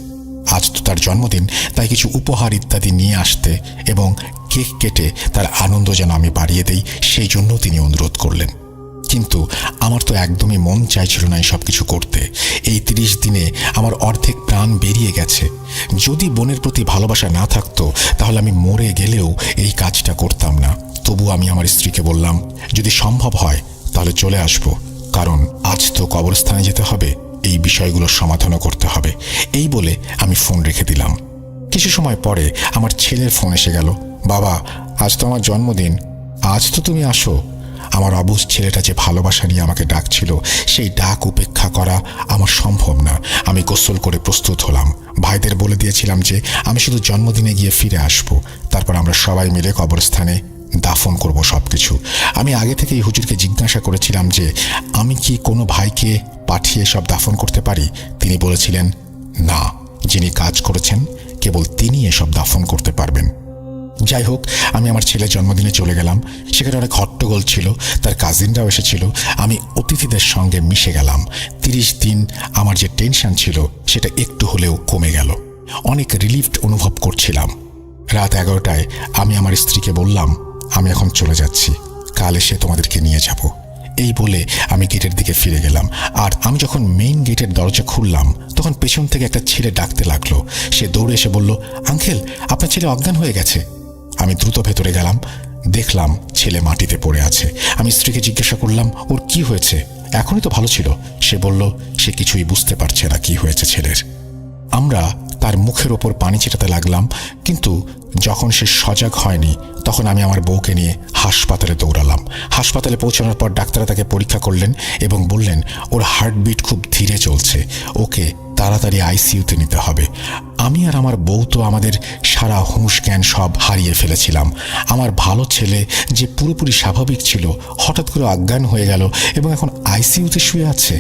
আজ তো তার জন্মদিন, তাই কিছু উপহার ইত্যাদি নিয়ে আসতে এবং কেক কেটে তার আনন্দ যেন আমি বাড়িয়ে দেই, সেই জন্য তিনি অনুরোধ করলেন। কিন্তু আমার তো একদমই মন চাইছিল না এই সব কিছু করতে। এই 30 দিনে আমার অর্ধেক প্রাণ বেরিয়ে গেছে। যদি বোনের প্রতি ভালোবাসা না থাকতো, তাহলে আমি মরে গেলেও এই কাজটা করতাম না। তবু আমি আমার স্ত্রীকে বললাম, যদি সম্ভব হয় তাহলে চলে আসবো, কারণ আজ তো কবরস্থানে যেতে হবে, এই বিষয়গুলো সমাধানও করতে হবে। এই বলে আমি ফোন রেখে দিলাম। কিছু সময় পরে আমার ছেলের ফোন এসে গেল, বাবা, আজ তো আমার জন্মদিন, আজ তো তুমি আসো। আমার অবুঝ ছেলেটা যে ভালোবাসা নিয়ে আমাকে ডাকছিল, সেই ডাক উপেক্ষা করা আমার সম্ভব না। আমি গোসল করে প্রস্তুত হলাম। ভাইদের বলে দিয়েছিলাম যে আমি শুধু জন্মদিনে গিয়ে ফিরে আসব। তারপর আমরা সবাই মিলে কবরস্থানে দাফন করব সবকিছু। আমি আগে থেকেই হুজুরকে জিজ্ঞাসা করেছিলাম যে আমি কি কোনো ভাইকে পাঠিয়ে সব দাফন করতে পারি। তিনি বলেছিলেন, না, যিনি কাজ করেছেন কেবল তিনি এসব দাফন করতে পারবেন। যাই হোক, আমি আমার ছেলের জন্মদিনে চলে গেলাম। সেখানে অনেক হট্টগোল ছিল, তার কাজিনরাও এসেছিল। আমি অতিথিদের সঙ্গে মিশে গেলাম। 30 দিন আমার যে টেনশন ছিল সেটা একটু হলেও কমে গেল। অনেক রিলিফড অনুভব করছিলাম। রাত 11টায় আমি আমার স্ত্রীকে বললাম, আমি এখন চলে যাচ্ছি, কাল এসে তোমাদেরকে নিয়ে যাব। এই বলে আমি গেটের দিকে ফিরে গেলাম। আর আমি যখন মেইন গেটের দরজা খুললাম, তখন পেছন থেকে একটা ছেলে ডাকতে লাগলো। সে দৌড়ে এসে বলল, আঙ্কেল, আপনার ছেলে অজ্ঞান হয়ে গেছে। আমি দ্রুত ভেতরে গেলাম, দেখলাম ছেলে মাটিতে পড়ে আছে। আমি স্ত্রীকে জিজ্ঞাসা করলাম, ওর কি হয়েছে? এখনই তো ভালো ছিল। সে বলল সে কিছুই বুঝতে পারছে না কি হয়েছে ছেলের। আমরা তার মুখের ওপর পানি ছিটাতে লাগলাম, কিন্তু যখন সে সজাগ হয়নি, তখন আমি আমার বউকে নিয়ে হাসপাতালে দৌড়ালাম। হাসপাতালে পৌঁছানোর পর ডাক্তাররা তাকে পরীক্ষা করলেন এবং বললেন ওর হার্টবিট খুব ধীরে চলছে, ওকে তাড়াতাড়ি আইসিইউতে নিতে হবে। আমি আর আমার বউ তো আমাদের সারা হুঁশ জ্ঞান সব হারিয়ে ফেলেছিলাম। আমার ভালো ছেলে যে পুরোপুরি স্বাভাবিক ছিল, হঠাৎ করে অজ্ঞান হয়ে গেল এবং এখন আইসিইউতে শুয়ে আছে।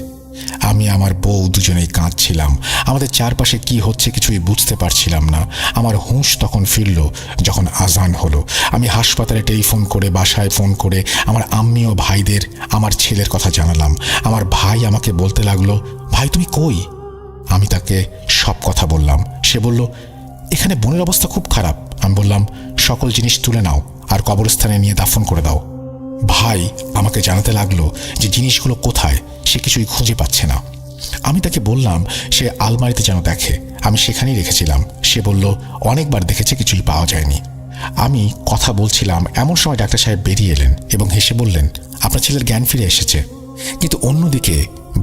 আমি আমার বউ দুজনেই কাঁদছিলাম। আমাদের চারপাশে কি হচ্ছে কিছুই বুঝতে পারছিলাম না। আমার হুঁশ তখন ফিরল যখন আজান হলো। আমি হাসপাতালে টেলিফোন করে, বাসায় ফোন করে আমার আম্মি ও ভাইদের আমার ছেলের কথা জানালাম। আমার ভাই আমাকে বলতে লাগলো, ভাই তুমি কই? আমি তাকে সব কথা বললাম। সে বলল, এখানে বোনের অবস্থা খুব খারাপ। আমি বললাম, সকল জিনিস তুলে নাও আর কবরস্থানে নিয়ে দাফন করে দাও। ভাই আমাকে জানাতে লাগলো যে জিনিসগুলো কোথায়, সে কিছুই খুঁজে পাচ্ছে না। আমি তাকে বললাম সে আলমারিতে যেন দেখে, আমি সেখানেই রেখেছিলাম। সে বলল অনেকবার দেখেছে, কিছুই পাওয়া যায়নি। আমি কথা বলছিলাম, এমন সময় ডাক্তার সাহেব বেরিয়ে এলেন এবং হেসে বললেন, আপনার ছেলের জ্ঞান ফিরে এসেছে। কিন্তু অন্যদিকে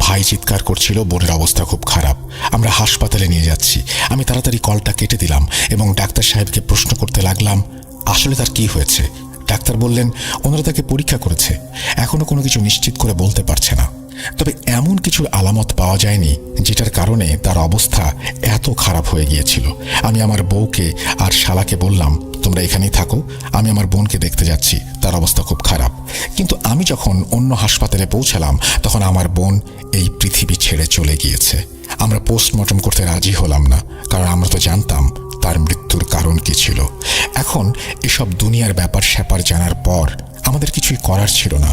ভাই চিৎকার করছিল বোনের অবস্থা খুব খারাপ, আমরা হাসপাতালে নিয়ে যাচ্ছি। আমি তাড়াতাড়ি কলটা কেটে দিলাম এবং ডাক্তার সাহেবকে প্রশ্ন করতে লাগলাম আসলে তার কি হয়েছে। ডাক্তার বললেন ওনারা তাকে পরীক্ষা করেছে, এখনো কোনো কিছু নিশ্চিত করে বলতে পারছে না, তবে এমন কিছুর আলামত পাওয়া যায়নি যেটার কারণে তার অবস্থা এত খারাপ হয়ে গিয়েছিল। আমি আমার বউকে আর শালাকে বললাম তোমরা এখানেই থাকো, আমি আমার বোনকে দেখতে যাচ্ছি, তার অবস্থা খুব খারাপ। কিন্তু আমি যখন অন্য হাসপাতালে পৌঁছালাম তখন আমার বোন এই পৃথিবী ছেড়ে চলে গিয়েছে। আমরা পোস্টমর্টম করতে রাজি হলাম না, কারণ আমরা তো জানতাম তার মৃত্যুর কারণ কি ছিল। এখন এসব দুনিয়ার ব্যাপার স্যাপার জানার পর আমাদের কিছুই করার ছিল না।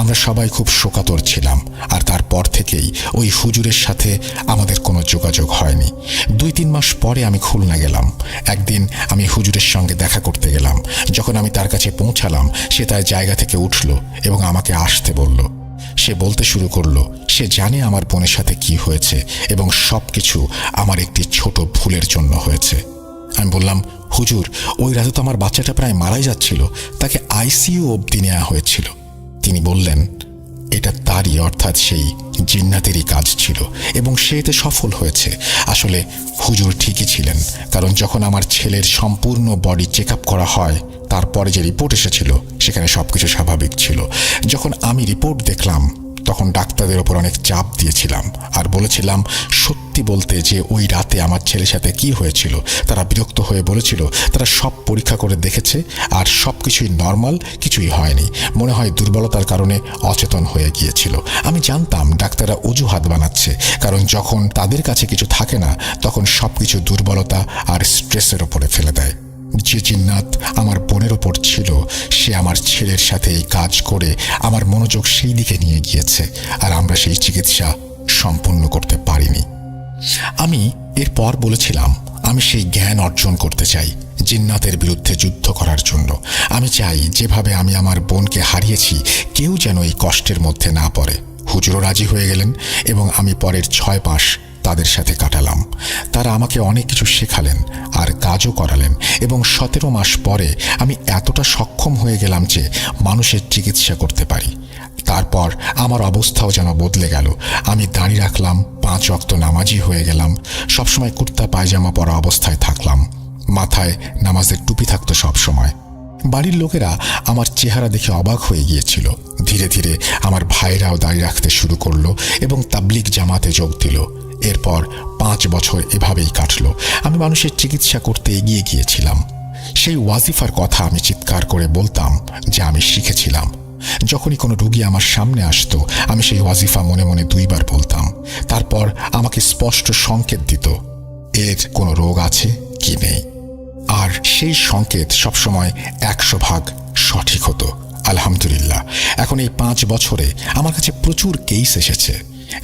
আমরা সবাই খুব শোকাতুর ছিলাম, আর তারপর থেকেই ওই হুজুরের সাথে আমাদের কোনো যোগাযোগ হয়নি। 2-3 মাস পরে আমি খুলনা গেলাম। একদিন আমি হুজুরের সঙ্গে দেখা করতে গেলাম। যখন আমি তার কাছে পৌঁছালাম সে তার জায়গা থেকে উঠল এবং আমাকে আসতে বলল। সে বলতে শুরু করলো সে জানে আমার বোনের সাথে কি হয়েছে এবং সব কিছু আমার একটি ছোট ভুলের জন্য হয়েছে। আমি বললাম হুজুর, ওই রাতে তো আমার বাচ্চাটা প্রায় মারাই যাচ্ছিল, তাকে আইসিইউ অবধি নেওয়া হয়েছিল। তিনি বললেন এটা তারই অর্থাৎ সেই জিন্নাতেরই কাজ ছিল এবং সে এতে সফল হয়েছে। আসলে হুজুর ঠিকই ছিলেন, কারণ যখন আমার ছেলের সম্পূর্ণ বডি চেক আপ করা হয় তারপরে যে রিপোর্ট এসেছিল সেখানে সবকিছু স্বাভাবিক ছিল। যখন আমি রিপোর্ট দেখলাম তখন ডাক্তারদের ওপর অনেক চাপ দিয়েছিলাম আর বলেছিলাম সত্যি বলতে যে ওই রাতে আমার ছেলের সাথে কি হয়েছিল। তারা বিরক্ত হয়ে বলেছিল তারা সব পরীক্ষা করে দেখেছে আর সব কিছুই নর্মাল, কিছুই হয়নি, মনে হয় দুর্বলতার কারণে অচেতন হয়ে গিয়েছিল। আমি জানতাম ডাক্তাররা অজুহাত বানাচ্ছে, কারণ যখন তাদের কাছে কিছু থাকে না তখন সব কিছু দুর্বলতা আর স্ট্রেসের ওপরে ফেলে দেয়। যে জিন্নাত আমার বোনের ওপর ছিল সে আমার ছেলের সাথে এই কাজ করে আমার মনোযোগ সেই দিকে নিয়ে গিয়েছে আর আমরা সেই চিকিৎসা সম্পূর্ণ করতে পারিনি। আমি এরপর বলেছিলাম আমি সেই জ্ঞান অর্জন করতে চাই জিন্নাতের বিরুদ্ধে যুদ্ধ করার জন্য। আমি চাই যেভাবে আমি আমার বোনকে হারিয়েছি কেউ যেন এই কষ্টের মধ্যে না পড়ে। হুজুরও রাজি হয়ে গেলেন এবং আমি পরের 6 মাস তাদের সাথে কাটালাম। তারা আমাকে অনেক কিছু শেখালেন আর কাজও করালেন এবং 17 মাস পরে আমি এতটা সক্ষম হয়ে গেলাম যে মানুষের চিকিৎসা করতে পারি। তারপর আমার অবস্থাও যেন বদলে গেল। আমি দাঁড়িয়ে রাখলাম, 5 ওয়াক্ত নামাজি হয়ে গেলাম, সবসময় কুর্তা পায়জামা পরা অবস্থায় থাকলাম, মাথায় নামাজের টুপি থাকতো সবসময়। বাড়ির লোকেরা আমার চেহারা দেখে অবাক হয়ে গিয়েছিল। ধীরে ধীরে আমার ভাইরাও দাঁড়িয়ে রাখতে শুরু করলো এবং তাবলিগ জামাতে যোগ দিল। এরপর 5 বছর এভাবেই কাটলো। আমি মানুষের চিকিৎসা করতে এগিয়ে গিয়েছিলাম। সেই ওয়াজিফার কথা আমি চিৎকার করে বলতাম যে আমি শিখেছিলাম। যখনই কোনো রুগী আমার সামনে আসতো আমি সেই ওয়াজিফা মনে মনে 2 বার বলতাম। তারপর আমাকে স্পষ্ট সংকেত দিত এর কোনো রোগ আছে কি নেই, আর সেই সংকেত সবসময় 100% সঠিক হতো। আলহামদুলিল্লাহ, এখন এই 5 বছরে আমার কাছে প্রচুর কেস এসেছে।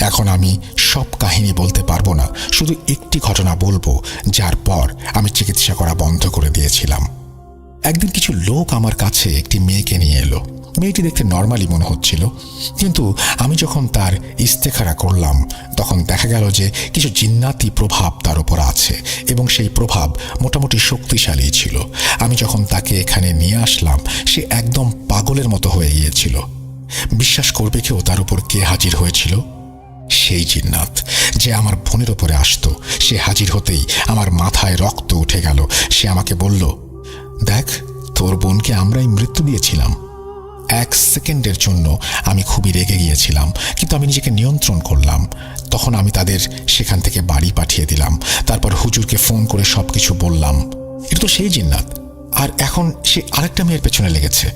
এখন আমি সব কাহিনী বলতে পারবো না, শুধু একটি ঘটনা বলবো যার পর আমি চিকিৎসা করা বন্ধ করে দিয়েছিলাম। একদিন কিছু লোক আমার কাছে একটি মেয়েকে নিয়ে এলো। মেয়েটি দেখতে নর্মালি মনে হচ্ছিল, কিন্তু আমি যখন তার ইস্তেখারা করলাম তখন দেখা গেল যে কিছু জিন্নাতি প্রভাব তার উপর আছে এবং সেই প্রভাব মোটামুটি শক্তিশালী ছিল। আমি যখন তাকে এখানে নিয়ে আসলাম সে একদম পাগলের মতো হয়ে গিয়েছিল। বিশ্বাস করবে কেউ তার উপর কে হাজির হয়েছিল? সেই জিন্নাত যে আমার বোনের ওপরে আসতো। সে হাজির হতেই আমার মাথায় রক্ত উঠে গেল। সে আমাকে বলল, দেখ তোর বোনকে আমরাই মৃত্যু দিয়েছিলাম। 1 সেকেন্ডের জন্য আমি খুবই রেগে গিয়েছিলাম, কিন্তু আমি নিজেকে নিয়ন্ত্রণ করলাম। তখন আমি তাদের সেখান থেকে বাড়ি পাঠিয়ে দিলাম। তারপর হুজুরকে ফোন করে সবকিছু বললাম। এটা তো সেই জিন্নাত, আর এখন সে আরেকটা মেয়ের পেছনে লেগেছে।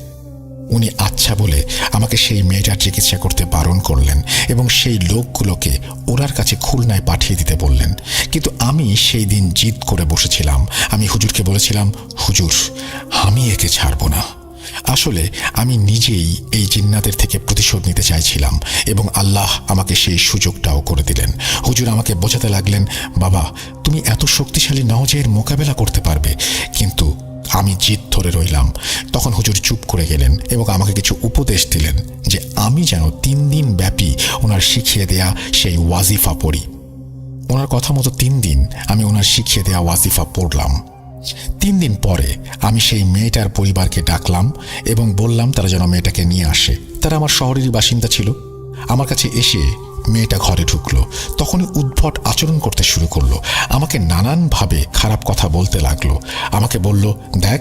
উনি আচ্ছা বলে আমাকে সেই মেয়েটার চিকিৎসা করতে বারণ করলেন এবং সেই লোকগুলোকে ওনার কাছে খুলনায় পাঠিয়ে দিতে বললেন। কিন্তু আমি সেই দিন জিদ করে বসেছিলাম। আমি হুজুরকে বলেছিলাম, হুজুর আমি একে ছাড়ব না। আসলে আমি নিজেই এই জিন্নাতের থেকে প্রতিশোধ নিতে চাইছিলাম এবং আল্লাহ আমাকে সেই সুযোগটাও করে দিলেন। হুজুর আমাকে বোঝাতে লাগলেন, বাবা তুমি এত শক্তিশালী নাও যে এর মোকাবেলা করতে পারবে। কিন্তু আমি জিদ ধরে রইলাম। তখন হুজুর চুপ করে গেলেন এবং আমাকে কিছু উপদেশ দিলেন যে আমি যেন 3 দিন ব্যাপী ওনার শিখিয়ে দেয়া সেই ওয়াজিফা পড়ি। ওনার কথা মতো 3 দিন আমি ওনার শিখিয়ে দেয়া ওয়াজিফা পড়লাম। 3 দিন পরে আমি সেই মেয়েটার পরিবারকে ডাকলাম এবং বললাম তারা যেন মেয়েটাকে নিয়ে আসে। তারা আমার শহরেরই বাসিন্দা ছিল। আমার কাছে এসে মেয়েটা ঘরে ঢুকলো, তখনই উদ্ভট আচরণ করতে শুরু করলো। আমাকে নানানভাবে খারাপ কথা বলতে লাগলো। আমাকে বলল, দেখ,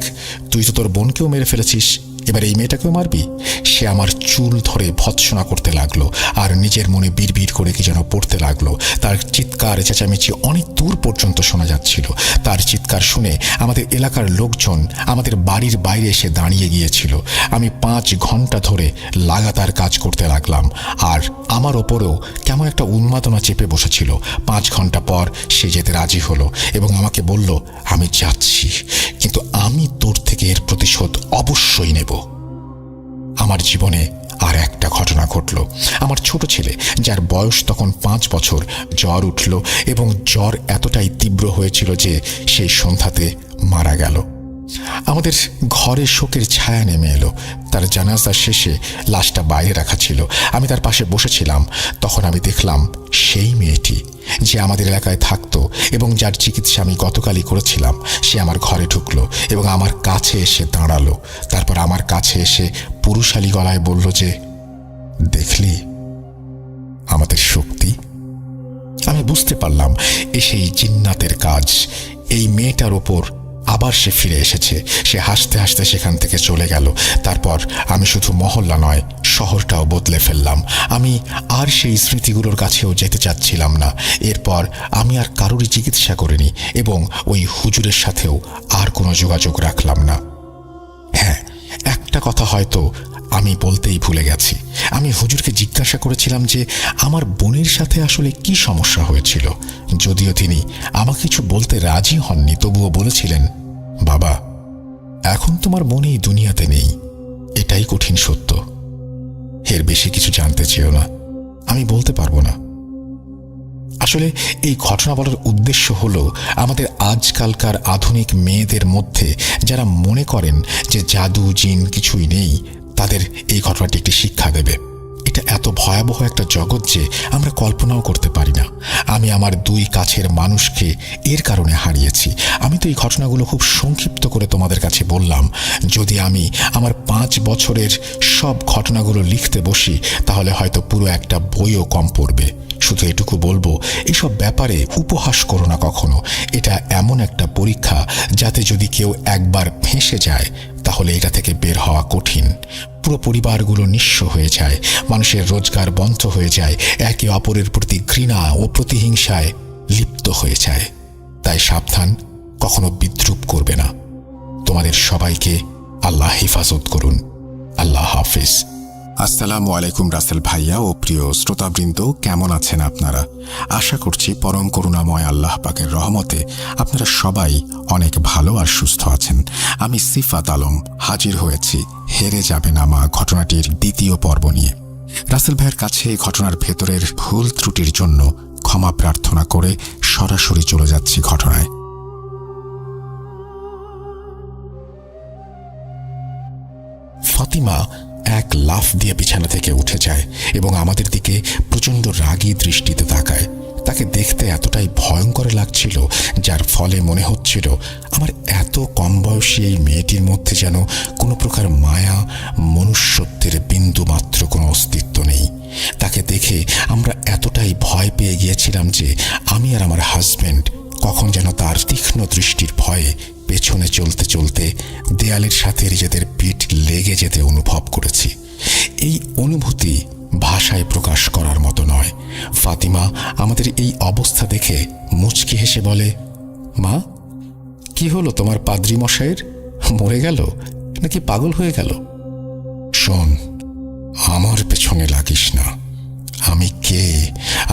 তুই তো তোর বোনকেও মেরে ফেলেছিস, এবার এই মেয়েটাকেও মারবি। সে আমার চুল ধরে ভৎসনা করতে লাগলো আর নিজের মনে বিড়বিড় করে কি যেন পড়তে লাগলো। তার চিৎকার চেঁচামেচি অনেক দূর পর্যন্ত শোনা যাচ্ছিল। তার চিৎকার শুনে আমাদের এলাকার লোকজন আমাদের বাড়ির বাইরে এসে দাঁড়িয়ে গিয়েছিল। আমি 5 ঘন্টা ধরে লাগাতার কাজ করতে লাগলাম, আর আমার ওপরেও কেমন একটা উন্মাদনা চেপে বসেছিল। 5 ঘন্টা পর সে যেতে রাজি হলো এবং আমাকে বলল, আমি যাচ্ছি, কিন্তু আমি তোর থেকে এর প্রতিশোধ অবশ্যই নেব। আমার জীবনে আর একটা ঘটনা ঘটল। আমার ছোট ছেলে, যার বয়স তখন 5 বছর, জ্বর উঠল এবং জ্বর এতটাই তীব্র হয়েছিল যে সেই সন্ধ্যাতে মারা গেল। আমাদের ঘরে শোকের ছায়া নেমে এলো। তার জানাজা শেষে লাশটা বাইরে রাখা ছিল। আমি তার পাশে বসেছিলাম। তখন আমি দেখলাম সেই মেয়েটি যে আমাদের এলাকায় থাকতো এবং যার চিকিৎসা আমি গতকালই করেছিলাম, সে আমার ঘরে ঢুকলো এবং আমার কাছে এসে দাঁড়ালো। তারপর আমার কাছে এসে পুরুষালী গলায় বলল যে, দেখলি আমাদের শক্তি? আমি বুঝতে পারলাম সেই জিন্নাতের কাজ। এই মেয়েটার ওপর আবার সে ফিরে এসেছে। সে হাসতে হাসতে সেখান থেকে চলে গেল। তারপর আমি শুধু মহল্লা নয়, শহরটাও বদলে ফেললাম। আমি আর সেই স্মৃতিগুলোর কাছেও যেতে চাচ্ছিলাম না। এরপর আমি আর কারোরই চিকিৎসা করিনি এবং ওই হুজুরের সাথেও আর কোনো যোগাযোগ রাখলাম না। হ্যাঁ, একটা কথা হয়তো আমি বলতেই ভুলে গেছি। আমি হুজুরকে জিজ্ঞাসা করেছিলাম যে আমার বোনের সাথে আসলে কি সমস্যা হয়েছিল। যদিও তিনি আমাকে কিছু বলতে রাজি হননি, তবুও বলেছিলেন, বাবা, এখন তোমার বোন এই দুনিয়াতে নেই, এটাই কঠিন সত্য। এর বেশি কিছু জানতে চেয়েও না, আমি বলতে পারবো না। আসলে এই ঘটনা বলার উদ্দেশ্য হলো আমাদের আজকালকার আধুনিক মেয়েদের মধ্যে যারা মনে করেন যে জাদু জিন কিছুই নেই, তাদের এই ঘটনাটি একটি শিক্ষা দেবে। এটা এত ভয়াবহ একটা জগৎ যে আমরা কল্পনাও করতে পারি না। আমি আমার 2 কাছের মানুষকে এর কারণে হারিয়েছি। আমি তো এই ঘটনাগুলো খুব সংক্ষিপ্ত করে তোমাদের কাছে বললাম। যদি আমি আমার 5 বছরের সব ঘটনাগুলো লিখতে বসি, তাহলে হয়তো পুরো একটা বইও কম পড়বে। শুধু এটুকু বলবো, এসব ব্যাপারে উপহাস করো না কখনো। এটা এমন একটা পরীক্ষা যাতে যদি কেউ একবার ফেঁসে যায়, তাহলে এটা থেকে বের হওয়া কঠিন। পুরো পরিবারগুলো নিঃস্ব হয়ে যায়, মানুষের রোজগার বন্ধ হয়ে যায়, একে অপরের প্রতি ঘৃণা ও প্রতিহিংসায় লিপ্ত হয়ে যায়। তাই সাবধান, কখনো বিদ্রূপ করবে না। তোমাদের সবাইকে আল্লাহ হেফাজত করুন। আল্লাহ হাফিজ। আসসালামু আলাইকুম রাসেল ভাইয়া ও প্রিয় শ্রোতাবৃন্দ, কেমন আছেন আপনারা? আশা করছি পরম করুণাময় আল্লাহ পাকের রহমতে আপনারা সবাই অনেক ভালো আর সুস্থ আছেন। আমি সিফাত আলম হাজির হয়েছি হেরে যাবে না মা ঘটনাটির 2য় পর্ব নিয়ে। রাসেল ভাইয়ের কাছে এই ঘটনার ভেতরের ভুল ত্রুটির জন্য ক্ষমা প্রার্থনা করে সরাসরি চলে যাচ্ছি ঘটনায়। ফাতিমা এক লাফ দিয়ে বিছানা থেকে উঠে যায় এবং আমাদের দিকে প্রচণ্ড রাগী দৃষ্টিতে তাকায়। তাকে দেখতে এতটাই ভয়ঙ্কর লাগছিল, যার ফলে মনে হচ্ছিল আমার এত কম বয়সী এই মেয়েটির মধ্যে যেন কোনো প্রকার মায়া, মনুষ্যত্বের বিন্দু মাত্র কোনো অস্তিত্ব নেই। তাকে দেখে আমরা এতটাই ভয় পেয়ে গিয়েছিলাম যে আমি আর আমার হাজব্যান্ড কখন যেন তার তীক্ষ্ণ দৃষ্টির ভয়ে পেছনে চলতে চলতে দেয়ালের সাথে নিজেদের পিঠ লেগে যেতে অনুভব করেছি। এই অনুভূতি ভাষায় প্রকাশ করার মতো নয়। ফাতিমা আমাদের এই অবস্থা দেখে মুচকি হেসে বলে, মা, কি হলো তোমার পাদ্রী মশাইয়ের? মরে গেল নাকি পাগল হয়ে গেল? শোন, আমার পেছনে লাগিস না। আমি কে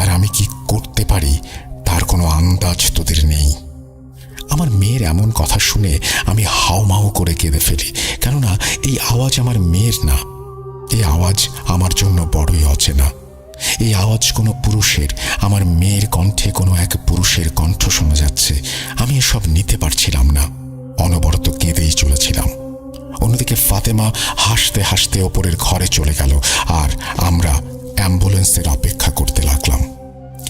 আর আমি কি করতে পারি তার কোনো আন্দাজ তোদের নেই। আমার মেয়ের এমন কথা শুনে আমি হাউমাউ করে কেঁদে ফেলি, কেননা এই আওয়াজ আমার মেয়ের না। এই আওয়াজ আমার জন্য বড়ই অচেনা। এই আওয়াজ কোনো পুরুষের, আমার মেয়ের কণ্ঠে কোনো এক পুরুষের কণ্ঠ শোনা যাচ্ছে। আমি এসব নিতে পারছিলাম না, অনবরত কেঁদেই চলেছিলাম। অন্যদিকে ফাতেমা হাসতে হাসতে ওপরের ঘরে চলে গেল আর আমরা অ্যাম্বুলেন্সের অপেক্ষা করতে লাগলাম।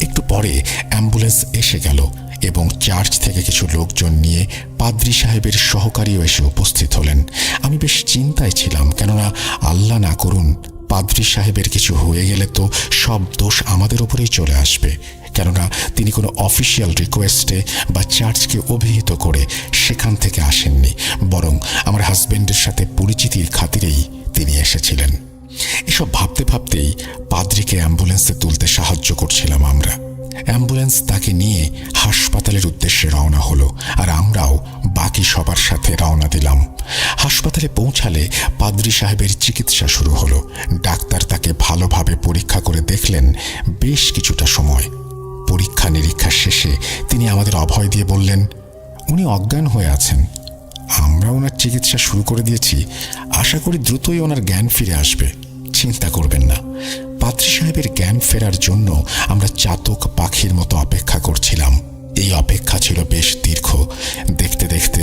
একটু পরে অ্যাম্বুলেন্স এসে গেল এবং চার্চ থেকে কিছু লোকজন নিয়ে পাদ্রী সাহেবের সহকারীও এসে উপস্থিত হলেন। আমি বেশ চিন্তায় ছিলাম, কেননা আল্লাহ না করুন পাদ্রী সাহেবের কিছু হয়ে গেলে তো সব দোষ আমাদের ওপরেই চলে আসবে, কেননা তিনি কোনো অফিসিয়াল রিকোয়েস্টে বা চার্চকে অভিহিত করে সেখান থেকে আসেননি, বরং আমার হাজবেন্ডের সাথে পরিচিতির খাতিরেই তিনি এসেছিলেন। এসব ভাবতে ভাবতেই পাদ্রীকে অ্যাম্বুলেন্সে তুলতে সাহায্য করছিলাম আমরা। অ্যাম্বুলেন্স তাকে নিয়ে হাসপাতালের উদ্দেশ্যে রওনা হলো, আর আমরাও বাকি সবার সাথে রওনা দিলাম। হাসপাতালে পৌঁছালে পাদ্রী সাহেবের চিকিৎসা শুরু হলো। ডাক্তার তাকে ভালোভাবে পরীক্ষা করে দেখলেন বেশ কিছুটা সময়। পরীক্ষা নিরীক্ষা শেষে তিনি আমাদের অভয় দিয়ে বললেন, উনি অজ্ঞান হয়ে আছেন। আমরা ওনার চিকিৎসা শুরু করে দিয়েছি, আশা করি দ্রুতই ওনার জ্ঞান ফিরে আসবে, চিন্তা করবেন না। পাদ্রী সাহেবের জ্ঞান ফেরার জন্য আমরা চাতক পাখির মতো অপেক্ষা করছিলাম। এই অপেক্ষা ছিল বেশ দীর্ঘ। দেখতে দেখতে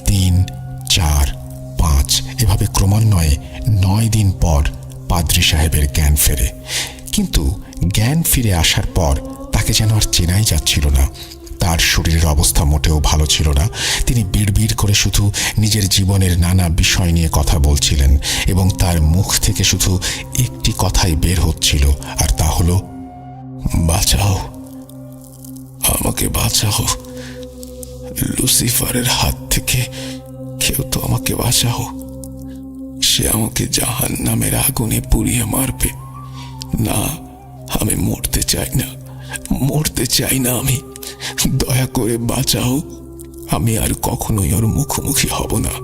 3, 4, 5 এভাবে ক্রমান্বয়ে 9 দিন পর পাদ্রী সাহেবের জ্ঞান ফেরে। কিন্তু জ্ঞান ফিরে আসার পর তাকে যেন আর চেনাই যাচ্ছিল না। তার শরীরের অবস্থা মোটেও ভালো ছিল না। তিনি বিড়বিড় করে শুধু নিজের জীবনের নানা বিষয় নিয়ে কথা বলছিলেন, এবং তার মুখ থেকে শুধু একটি কথাই বের হচ্ছিল, আর তা হলো, বাঁচাও, আমাকে বাঁচাও, লুসিফারের হাত থেকে কেউ তো আমাকে বাঁচাও, সে আমাকে জাহান্নামের আগুনে পুড়িয়ে মারবে। না, আমি মরতে চাই না, মরতে চাই না, আমি দয়া করে বাঁচাও, আমি আর কখনোই ওর মুখোমুখি হব না,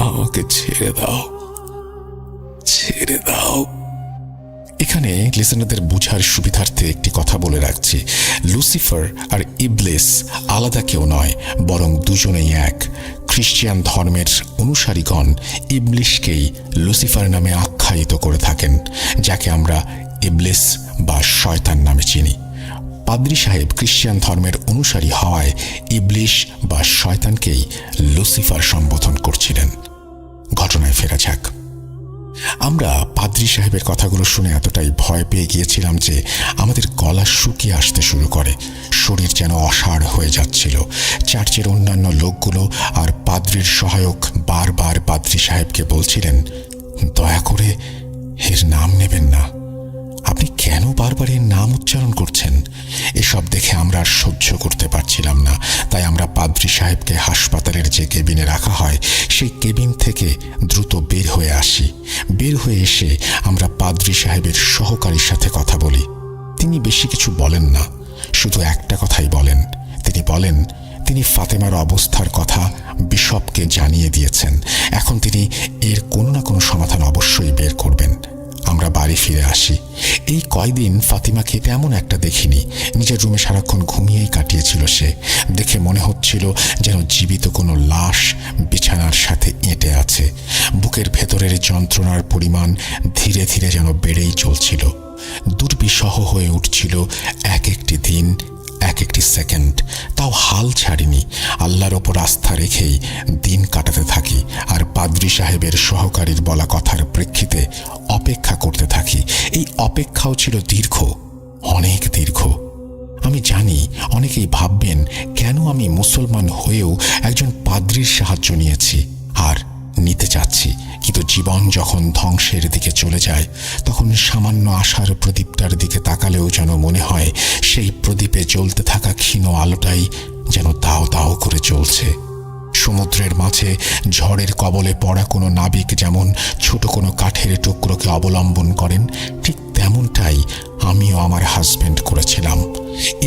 আমাকে ছেড়ে দাও, ছেড়ে দাও। এখানে লিসেনারদের বুঝার সুবিধার্থে একটি কথা বলে রাখছি, লুসিফার আর ইবলিস আলাদা কেউ নয়, বরং দুজনেই এক। খ্রিস্টান ধর্মের অনুসারীগণ ইবলিশকেই লুসিফার নামে আখ্যায়িত করে থাকেন, যাকে আমরা ইবলিস বা শয়তান নামে চিনি। পাদ্রী সাহেব খ্রিস্টান ধর্মের অনুসারী হওয়ায় ইবলিশ বা শয়তানকেই লুসিফার সম্বোধন করছিলেন। ঘটনায় ফেরা যাক। আমরা পাদ্রী সাহেবের কথাগুলো শুনে এতটাই ভয় পেয়ে গিয়েছিলাম যে আমাদের গলা শুকিয়ে আসতে শুরু করে, শরীর যেন অসাড় হয়ে যাচ্ছিল। চার্চের অন্যান্য লোকগুলো আর পাদ্রীর সহায়ক বারবার পাদ্রী সাহেবকে বলছিলেন, দয়া করে এর নাম নেবেন না, আপনি কেন বারবার এর নাম উচ্চারণ করছেন? এসব দেখে আমরা আর সহ্য করতে পারছিলাম না। তাই আমরা পাদ্রী সাহেবকে হাসপাতালের যে কেবিনে রাখা হয় সেই কেবিন থেকে দ্রুত বের হয়ে আসি। বের হয়ে এসে আমরা পাদ্রী সাহেবের সহকারীর সাথে কথা বলি। তিনি বেশি কিছু বলেন না, শুধু একটা কথাই বলেন। তিনি বলেন তিনি ফাতেমার অবস্থার কথা বিশপকে জানিয়ে দিয়েছেন, এখন তিনি এর কোনো না কোনো সমাধান অবশ্যই বের করবেন। আমরা বাড়ি ফিরে আসি। এই কয়দিন ফাতিমাকে তেমন একটা দেখিনি। নিজের রুমে সারাক্ষণ ঘুমিয়েই কাটিয়েছিল সে। দেখে মনে হচ্ছিল যেন জীবিত কোনো লাশ বিছানার সাথে এঁটে আছে। বুকের ভেতরের যন্ত্রণার পরিমাণ ধীরে ধীরে যেন বেড়েই চলছিল। দুর্বিষহ হয়ে উঠছিল এক একটি দিন, এক একটি সেকেন্ড। তাও হাল ছাড়িনি, আল্লাহর ওপর আস্থা রেখেই দিন কাটাতে থাকি, আর পাদ্রী সাহেবের সহকারীর বলা কথার প্রেক্ষিতে অপেক্ষা করতে থাকি। এই অপেক্ষাও ছিল দীর্ঘ, অনেক দীর্ঘ। আমি জানি অনেকেই ভাববেন কেন আমি মুসলমান হয়েও একজন পাদ্রীর সাহায্য নিয়েছি আর নিতে চাচ্ছি, কিন্তু জীবন যখন ধ্বংসের দিকে চলে যায় তখন সামান্য আশার প্রদীপটার দিকে তাকালেও যেন মনে হয় সেই প্রদীপে জ্বলতে থাকা ক্ষীণ আলোটাই যেন দাও দাও করে জ্বলছে। সমুদ্রের মাঝে ঝড়ের কবলে পড়া কোনো নাবিক যেমন ছোট কোনো কাঠের টুকরোকে অবলম্বন করেন, ঠিক তেমনটাই আমিও আমার হাজবেন্ড করেছিলাম।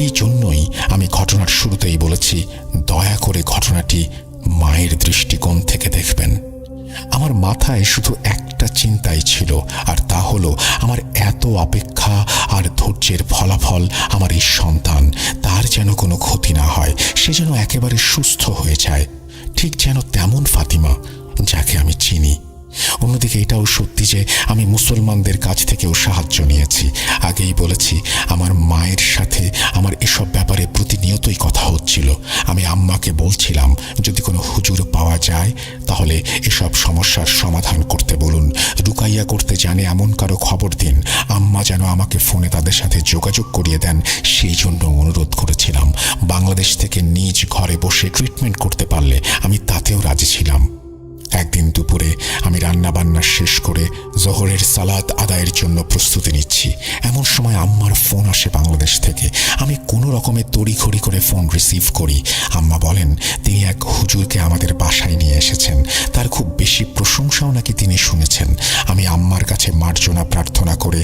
এই জন্যই আমি ঘটনার শুরুতেই বলেছি, দয়া করে ঘটনাটি মায়ের দৃষ্টিকোণ থেকে দেখবেন। আমার মাথায় শুধু একটা চিন্তাই ছিল, আর তা হলো আমার এত অপেক্ষা আর ধৈর্যের ফলাফল আমার এই সন্তান, তার যেন কোনো ক্ষতি না হয়, সে যেন একেবারে সুস্থ হয়ে যায়, ঠিক যেন তেমন ফাতিমা যাকে আমি চিনি। অন্যদিকে এটাও সত্যি যে আমি মুসলমানদের কাছ থেকেও সাহায্য নিয়েছি। আগেই বলেছি আমার মায়ের সাথে আমার এসব ব্যাপারে প্রতিনিয়তই কথা হচ্ছিল। আমি আম্মাকে বলছিলাম যদি কোনো হুজুর পাওয়া যায় তাহলে এসব সমস্যার সমাধান করতে বলুন, রুকাইয়া করতে জানে এমন কারো খবর দিন। আম্মা যেন আমাকে ফোনে তাদের সাথে যোগাযোগ করিয়ে দেন সেই জন্য অনুরোধ করেছিলাম। বাংলাদেশ থেকে নিজ ঘরে বসে ট্রিটমেন্ট করতে পারলে আমি তাতেও রাজি ছিলাম। একদিন দুপুরে আমি রান্নাবান্না শেষ করে জোহরের সালাত আদায়ের জন্য প্রস্তুতি নিচ্ছি। এমন সময় আম্মার ফোন আসে বাংলাদেশ থেকে। আমি কোনো রকমে তড়িঘড়ি করে ফোন রিসিভ করি। আম্মা বলেন তিনি এক হুজুরকে আমাদের বাসায় নিয়ে এসেছেন, তার খুব বেশি প্রশংসাও নাকি তিনি শুনেছেন। আমি আম্মার কাছে মার্জনা প্রার্থনা করে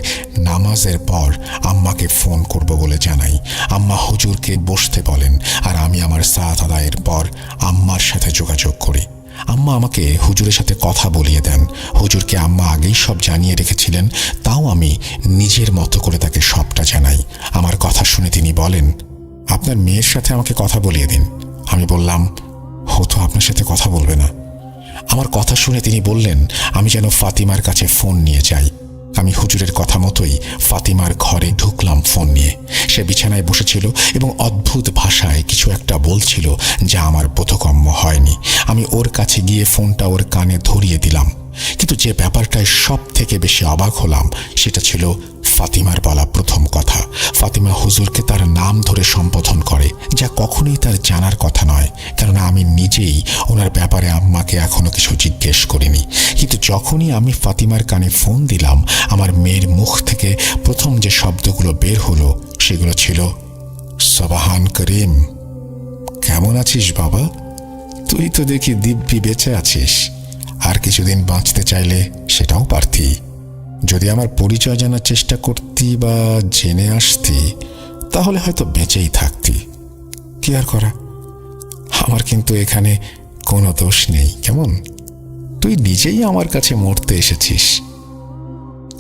নামাজের পর আম্মাকে ফোন করব বলে জানাই। আম্মা হুজুরকে বসতে বলেন, আর আমি আমার সালাত আদায়ের পর আম্মার সাথে যোগাযোগ করি। আম্মা আমাকে হুজুরের সাথে কথা বলিয়ে দেন। হুজুরকে আম্মা আগেই সব জানিয়ে রেখেছিলেন, তাও আমি নিজের মতো করে তাকে সবটা জানাই। আমার কথা শুনে তিনি বলেন, আপনার মেয়ের সাথে আমাকে কথা বলিয়ে দিন। আমি বললাম, ও তো আপনার সাথে কথা বলবে না। আমার কথা শুনে তিনি বললেন আমি যেন ফাতিমার কাছে ফোন নিয়ে যাই। আমি হুজুরের কথা মতোই ফাতিমার ঘরে ঢুকলাম ফোন নিয়ে। সে বিছানায় বসেছিল এবং অদ্ভুত ভাষায় কিছু একটা বলছিল যা আমার বোধগম্য হয়নি। আমি ওর কাছে গিয়ে ফোনটা ওর কানে ধরিয়ে দিলাম। কিন্তু যে ব্যাপারটায় সব থেকে বেশি অবাক হলাম সেটা ছিল ফাতিমার বলা প্রথম কথা। ফাতিমা হুজুরকে তার নাম ধরে সম্বোধন করে, যা কখনোই তার জানার কথা নয়, কেননা আমি নিজেই ওনার ব্যাপারে আম্মাকে এখনো কিছু জিজ্ঞেস করিনি। কিন্তু যখনই আমি ফাতিমার কানে ফোন দিলাম, আমার মেয়ের মুখ থেকে প্রথম যে শব্দগুলো বের হলো সেগুলো ছিল, সুবহান করিম, কেমন আছিস বাবা? তুই তো দেখি দিব্যি বেঁচে আছিস। আর কিছুদিন বাঁচতে চাইলে সেটাও পারতি। যদি আমার পরিচয় জানার চেষ্টা করতি বা জেনে আসতি তাহলে হয়তো বেঁচেই থাকতি। কি আর করা, আমার কিন্তু এখানে কোনো দোষ নেই। কেমন, তুই নিজেই আমার কাছে মরতে এসেছিস,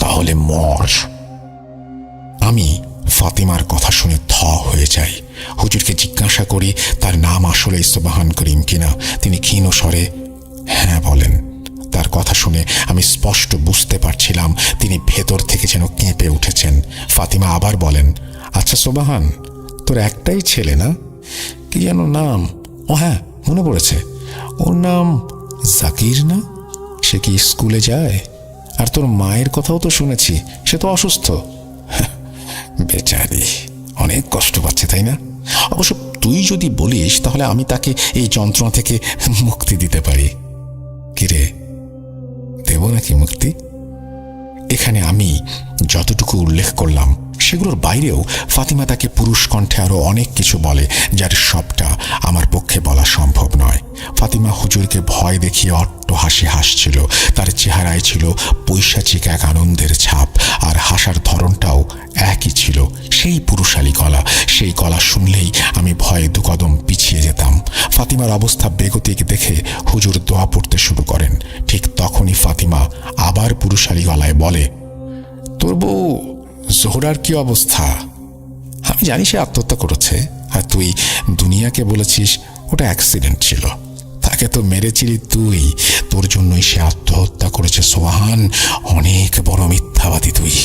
তাহলে মর। আমি ফাতিমার কথা শুনে থ হয়ে যাই। হুজুরকে জিজ্ঞাসা করি তার নাম আসলে সুবহান করিম কিনা। তিনি ক্ষীণ স্বরে হ্যাঁ বলেন। তার কথা শুনে আমি স্পষ্ট বুঝতে পারছিলাম তিনি ভেতর থেকে যেন কেঁপে উঠেছেন। ফাতিমা আবার বলেন, আচ্ছা সুবহান, তোর একটাই ছেলে না? কি যেন নাম? ও হ্যাঁ, মনে পড়েছে, ওর নাম জাকির না? সে কি স্কুলে যায়? আর তোর মায়ের কথাও তো শুনেছি, সে তো অসুস্থ। বেচারি অনেক কষ্ট পাচ্ছে, তাই না? অবশ্য তুই যদি বলিস তাহলে আমি তাকে এই যন্ত্রণা থেকে মুক্তি দিতে পারি। কিরে, দেব নাকি মুক্তি? এখানে আমি যতটুকু উল্লেখ করলাম সেগুলোর বাইরেও ফাতিমা তাকে পুরুষ কণ্ঠে আরো অনেক কিছু বলে, যার সবটা আমার পক্ষে বলা সম্ভব নয়। ফাতিমা হুজুরকে ভয় দেখিয়ে অট্ট হাসি হাসছিল। তার চেহারায় ছিল পৈশাচিক এক আনন্দের ছাপ, আর হাসার ধরনটাও একই ছিল, সেই পুরুষালী গলা। সেই গলা শুনলেই আমি ভয়ে দুকদম পিছিয়ে যেতাম। ফাতিমার অবস্থা বেগতিক দেখে হুজুর দোয়া পড়তে শুরু করেন। ঠিক তখনই ফাতিমা আবার পুরুষালী গলায় বলে, তোর বউ জোহরার কি অবস্থা? আমি জানি সে আত্মহত্যা করেছে, আর তুই দুনিয়াকে বলেছিস ওটা অ্যাক্সিডেন্ট ছিল। তাকে তো মেরেছিলি তুই, তোর জন্যই সে আত্মহত্যা করেছে। সুবহান, অনেক বড় মিথ্যাবাদী তুই।